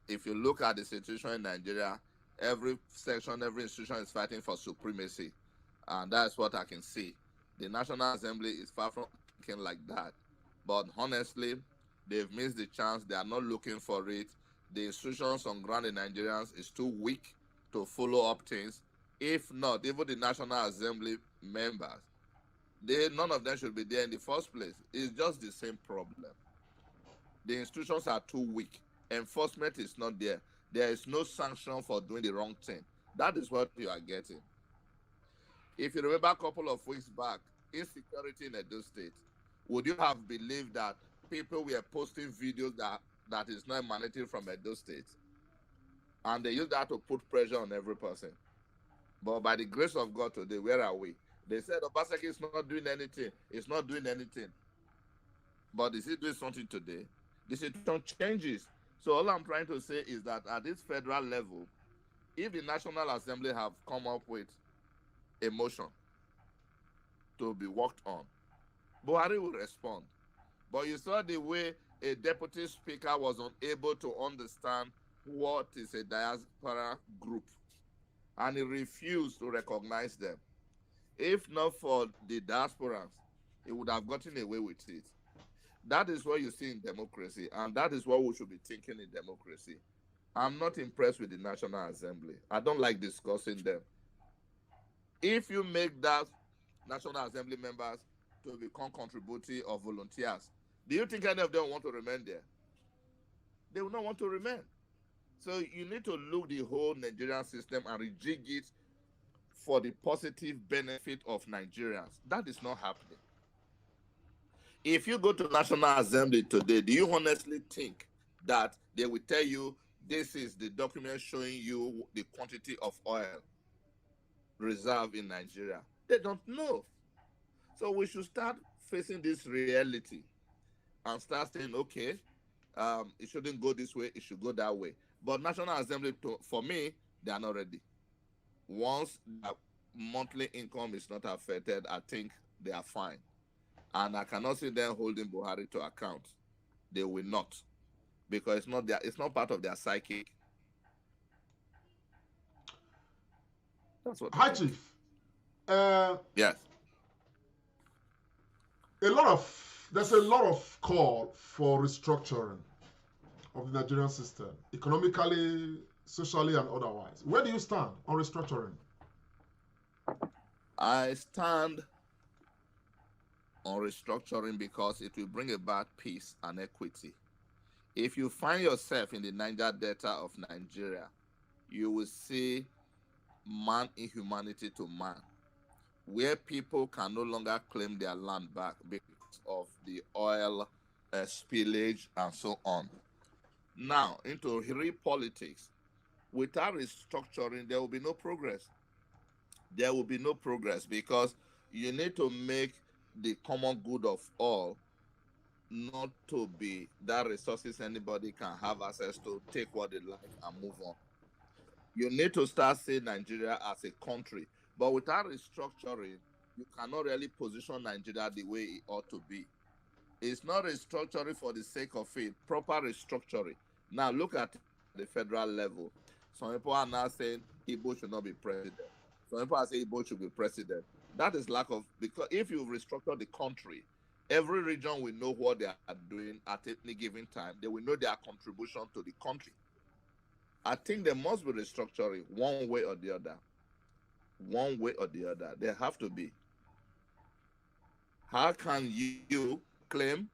if you look at the situation in Nigeria, every section, every institution is fighting for supremacy. And that's what I can see. The National Assembly is far from thinking like that. But honestly, they've missed the chance. They are not looking for it. The institutions on ground in Nigerians is too weak to follow up things. If not, even the National Assembly members, none of them should be there in the first place. It's just the same problem. The institutions are too weak. Enforcement is not there. There is no sanction for doing the wrong thing. That is what you are getting. If you remember a couple of weeks back, insecurity in Edo State, would you have believed that people were posting videos that is not emanating from Edo State? And they use that to put pressure on every person. But by the grace of God today, where are we? They said Obaseki is not doing anything. It's not doing anything. But is he doing something today? The situation changes. So all I'm trying to say is that at this federal level, if the National Assembly have come up with a motion to be worked on, Buhari will respond. But you saw the way a deputy speaker was unable to understand what is a diaspora group, and he refused to recognize them. If not for the diasporans, he would have gotten away with it. That is what you see in democracy, and that is what we should be thinking in democracy. I'm not impressed with the National Assembly. I don't like discussing them. If you make that National Assembly members to become contributing or volunteers, do you think any of them want to remain there? They will not want to remain. So you need to look the whole Nigerian system and rejig it for the positive benefit of Nigerians. That is not happening. If you go to National Assembly today, do you honestly think that they will tell you this is the document showing you the quantity of oil reserved in Nigeria? They don't know. So we should start facing this reality and start saying, okay, it shouldn't go this way, it should go that way. But National Assembly, for me, they are not ready. Once their monthly income is not affected, I think they are fine. And I cannot see them holding Buhari to account. They will not. Because it's not part of their psyche. That's what High Chief. Yes. there's a lot of call for restructuring of the Nigerian system, economically, socially, and otherwise. Where do you stand on restructuring? I stand on restructuring because it will bring about peace and equity. If you find yourself in the Niger Delta of Nigeria, you will see man inhumanity to man, where people can no longer claim their land back because of the oil spillage and so on. Now, into real politics, without restructuring, there will be no progress. There will be no progress because you need to make the common good of all not to be that resources anybody can have access to, take what they like and move on. You need to start seeing Nigeria as a country. But without restructuring, you cannot really position Nigeria the way it ought to be. It's not restructuring for the sake of it, proper restructuring. Now look at the federal level. Some people are now saying Igbo should not be president. Some people are saying Igbo should be president. That is lack of, because if you restructure the country, every region will know what they are doing at any given time. They will know their contribution to the country. I think there must be restructuring one way or the other. One way or the other. There have to be. How can you claim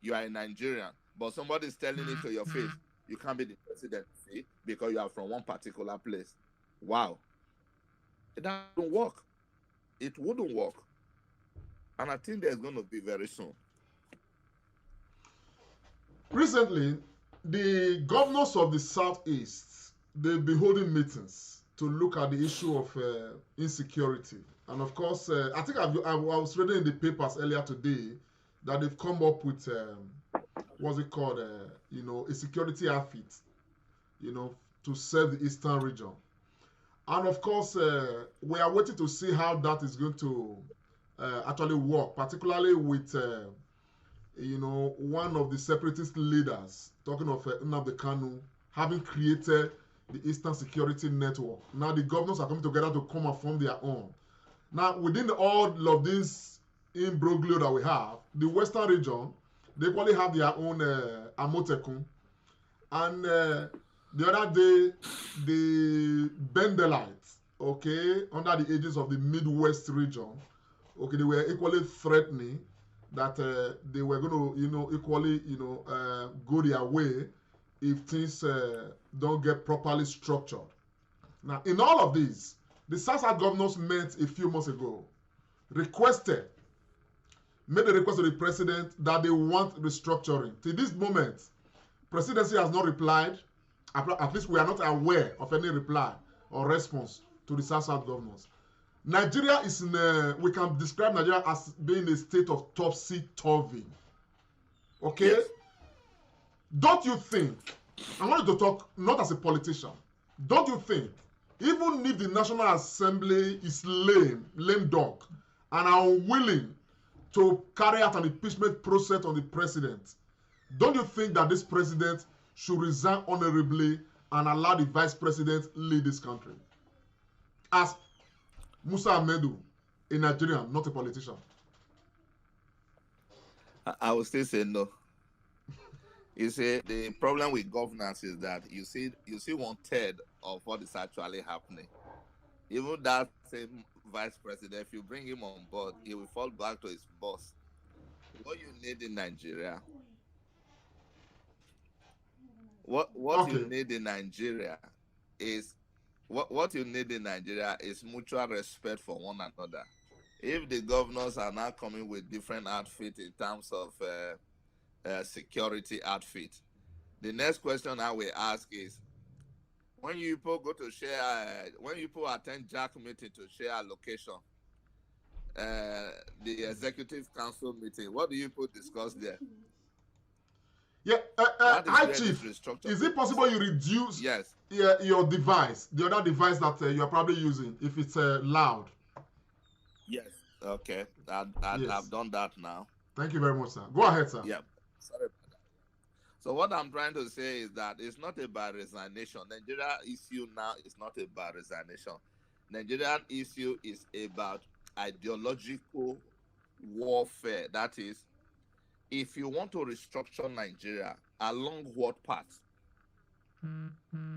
you are a Nigerian, but somebody is telling it to your face, you can't be the presidency because you are from one particular place? Wow. It doesn't work. It wouldn't work. And I think there's going to be very soon. Recently, the governors of the Southeast, they've been holding meetings to look at the issue of insecurity. And of course, I think I was reading in the papers earlier today that they've come up with, what's it called, a security outfit, to serve the Eastern region. And of course, we are waiting to see how that is going to actually work, particularly with, one of the separatist leaders, talking of Nnamdi Kanu, having created the Eastern Security Network. Now the governors are coming together to come and form their own. Now, within all of this imbroglio that we have, the Western region, they equally have their own Amotekun. And the other day, the Bendelites, under the aegis of the Midwest region, they were equally threatening that they were going to, equally, go their way if things don't get properly structured. Now, in all of these, the South governors met a few months ago, made a request to the president that they want restructuring. To this moment, presidency has not replied. At least we are not aware of any reply or response to the South governors. Nigeria is we can describe Nigeria as being a state of topsy-turvy. Okay? Yes. Don't you think, I want you to talk not as a politician, don't you think, even if the National Assembly is lame dog, and are unwilling to carry out an impeachment process on the president, don't you think that this president should resign honorably and allow the vice president lead this country? As Musa Amedu, a Nigerian, not a politician. I would still say no. You see, the problem with governance is that you see 1/3 of what is actually happening. Even that same vice president, if you bring him on board, he will fall back to his boss. What you need in Nigeria, you need in Nigeria is what you need in Nigeria is mutual respect for one another. If the governors are now coming with different outfits in terms of security outfit, the next question I will ask is, when you people go to share, when you people attend JAC meeting to share allocation, the executive council meeting, what do you people discuss there? Yeah, High Chief, is it possible you reduce your device, the other device that you're probably using, if it's loud? Yes. Okay. I've done that now. Thank you very much, sir. Go ahead, sir. Yeah. Sorry about that. So what I'm trying to say is that it's not about resignation. Nigeria issue now is not about resignation. Nigerian issue is about ideological warfare. That is, if you want to restructure Nigeria, along what path?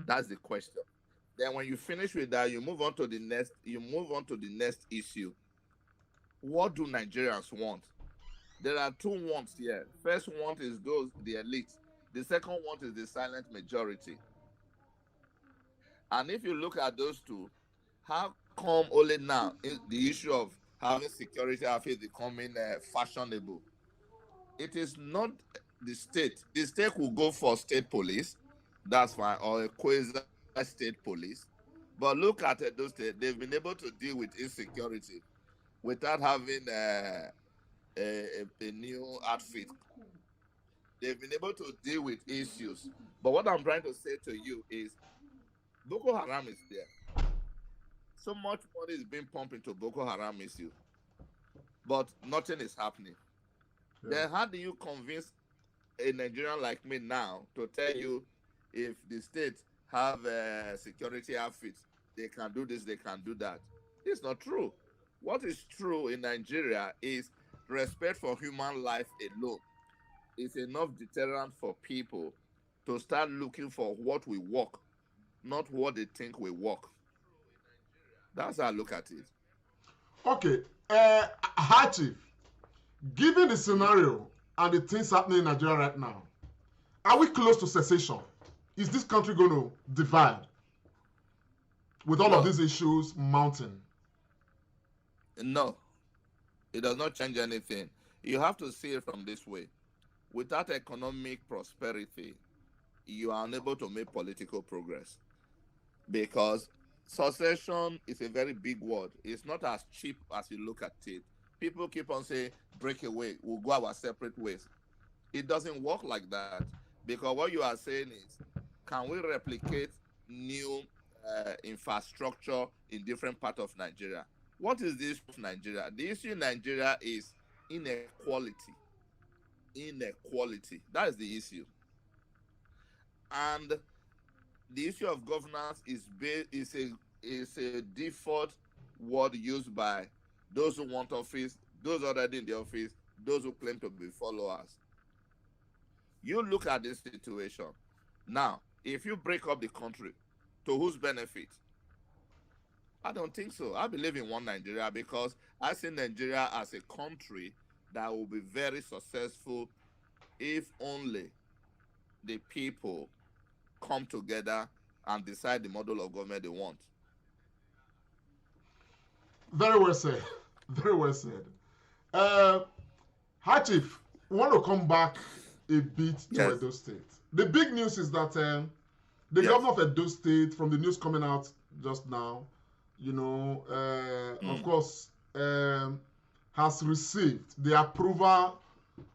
That's the question. Then when you finish with that, you move on to the next. You move on to the next issue. What do Nigerians want? There are two wants here. First want is those the elite. The second want is the silent majority. And if you look at those two, how come only now the issue of having security affairs becoming fashionable? It is not the state. The state will go for state police, that's fine, or a quasi state police. But look at those states, they've been able to deal with insecurity without having a new outfit. They've been able to deal with issues. But what I'm trying to say to you is Boko Haram is there. So much money is being pumped into Boko Haram issue, but nothing is happening. Yeah. Then how do you convince a Nigerian like me now to tell you if the state have security outfits, they can do this, they can do that? It's not true. What is true in Nigeria is respect for human life alone is enough deterrent for people to start looking for what will work, not what they think will work. That's how I look at it. Okay, High Chief, given the scenario and the things happening in Nigeria right now, are we close to cessation? Is this country going to divide with all of these issues mounting? No, it does not change anything. You have to see it from this way. Without economic prosperity, you are unable to make political progress, because succession is a very big word. It's not as cheap as you look at it. People keep on saying, break away, we'll go our separate ways. It doesn't work like that, because what you are saying is, can we replicate new infrastructure in different parts of Nigeria? What is the issue of Nigeria? The issue in Nigeria is inequality. Inequality. That is the issue. And the issue of governance is a default word used by those who want office, those already in the office, those who claim to be followers. You look at this situation. Now, if you break up the country, to whose benefit? I don't think so. I believe in one Nigeria, because I see Nigeria as a country that will be very successful if only the people come together and decide the model of government they want. Very well said. Very well said. High Chief, we want to come back a bit to Edo State. The big news is that the governor of Edo State, from the news coming out just now, of course, has received the approval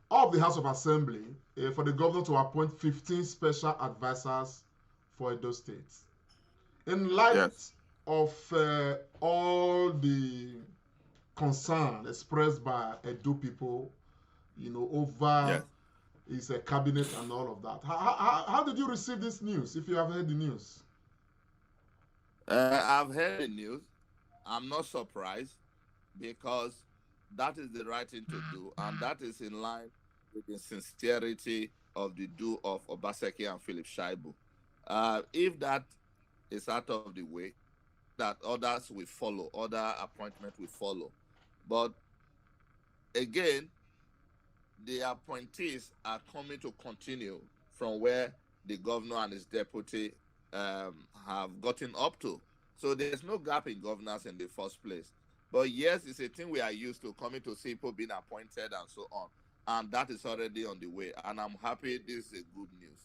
of the House of Assembly for the governor to appoint 15 special advisors for Edo State. In light of all the concern expressed by Edo people, over his cabinet and all of that, how did you receive this news, if you have heard the news? I've heard the news. I'm not surprised, because that is the right thing to do, and that is in line with the sincerity of the do of Obaseki and Philip Shaibu. If that is out of the way, that others will follow, other appointments will follow. But again, the appointees are coming to continue from where the governor and his deputy have gotten up to. So there's no gap in governance in the first place. But yes, it's a thing we are used to, coming to see people being appointed and so on. And that is already on the way. And I'm happy this is a good news.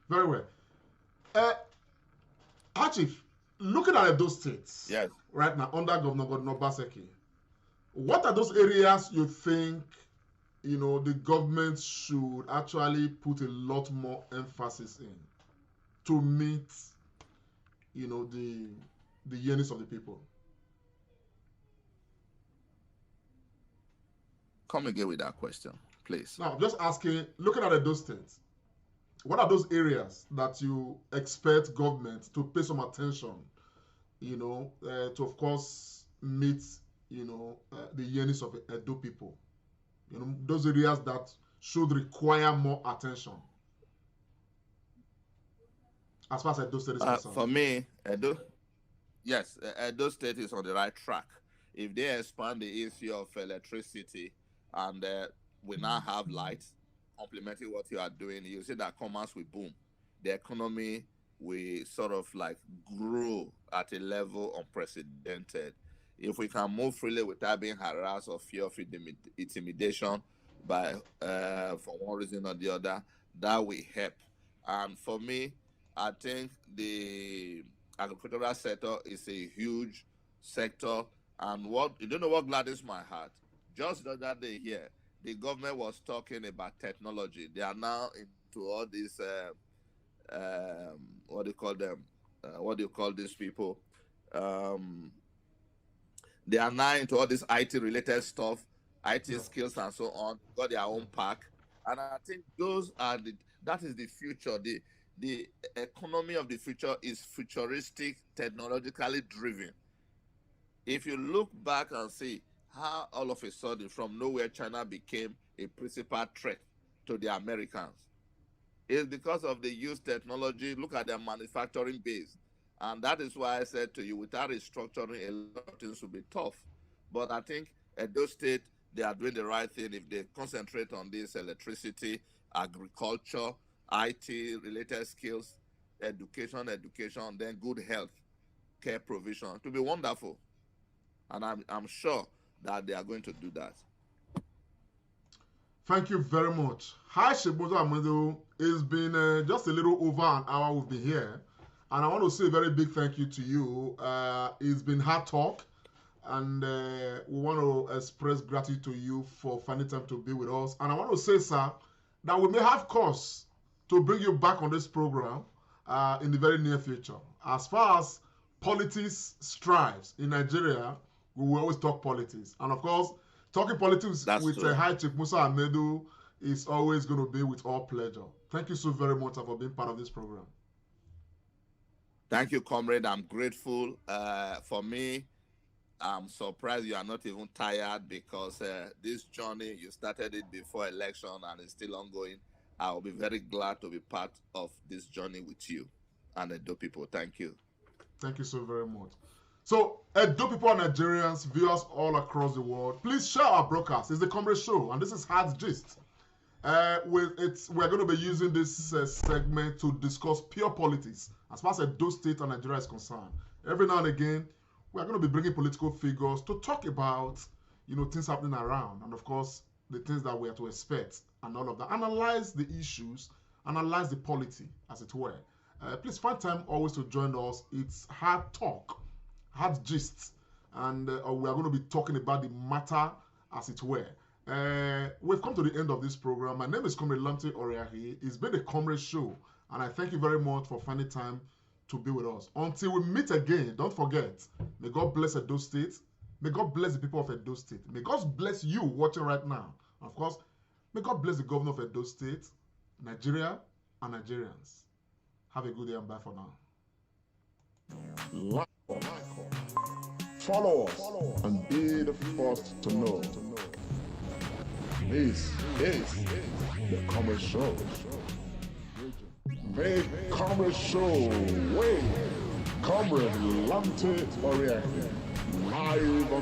Very well. High Chief, looking at those states right now under Governor Obaseki, what are those areas you think the government should actually put a lot more emphasis in to meet the yearnings of the people? Come again with that question, please. Now, I'm just asking, looking at those states, what are those areas that you expect government to pay some attention, to, of course, meet the yearnings of Edo people. Those areas that should require more attention as far as Edo State is concerned. For me, Edo State is on the right track. If they expand the issue of electricity and we now have lights, complementing what you are doing, you see that commerce will boom. The economy will sort of like grow at a level unprecedented. If we can move freely without being harassed or fear of intimidation by for one reason or the other, that will help. And for me, I think the agricultural sector is a huge sector. And you don't know what gladdens my heart? Just the other day here, the government was talking about technology. They are now into all these, what do you call them? What do you call these people? They are now into all this IT-related stuff, IT skills and so on. Got their own park. And I think that is the future. The economy of the future is futuristic, technologically driven. If you look back and see how all of a sudden from nowhere China became a principal threat to the Americans, it's because of the use technology. Look at their manufacturing base. And that is why I said to you, without restructuring, a lot of things will be tough. But I think Edo State, they are doing the right thing if they concentrate on this electricity, agriculture, IT-related skills, education, then good health care provision. It will be wonderful. And I'm sure that they are going to do that. Thank you very much. High Chief Musa Amedu, it's been just a little over an hour we've been here. And I want to say a very big thank you to you. It's been hard talk. And we want to express gratitude to you for finding time to be with us. And I want to say, sir, that we may have cause to bring you back on this program in the very near future. As far as politics strives in Nigeria, we will always talk politics. And of course, talking politics with High Chief Musa Amedu is always going to be with all pleasure. Thank you so very much for being part of this program. Thank you, comrade. I'm grateful. For me, I'm surprised you are not even tired because this journey, you started it before election and it's still ongoing. I will be very glad to be part of this journey with you and Edo people. Thank you. Thank you so very much. So, Edo people and Nigerians, viewers all across the world, please share our broadcast. It's the Comrade Show, and this is Hard Gist. We're going to be using this segment to discuss pure politics as far as Edo State and Nigeria is concerned. Every now and again, we're going to be bringing political figures to talk about, things happening around, and of course, the things that we are to expect and all of that. Analyze the issues, analyze the polity, as it were. Please find time always to join us. It's hard talk, hard gist, and we are going to be talking about the matter, as it were. We've come to the end of this program. My name is Comrade Lamte Oriahi. It's been a Comrade Show, and I thank you very much for finding time to be with us. Until we meet again, don't forget, may God bless Edo State. May God bless the people of Edo State. May God bless you watching right now. Of course, may God bless the governor of Edo State, Nigeria, and Nigerians. Have a good day and bye for now. Like us, follow us, and be the first to know. This is the Comrade Show. Make Comrade Show way. Comrade Lamte Oriahi, live on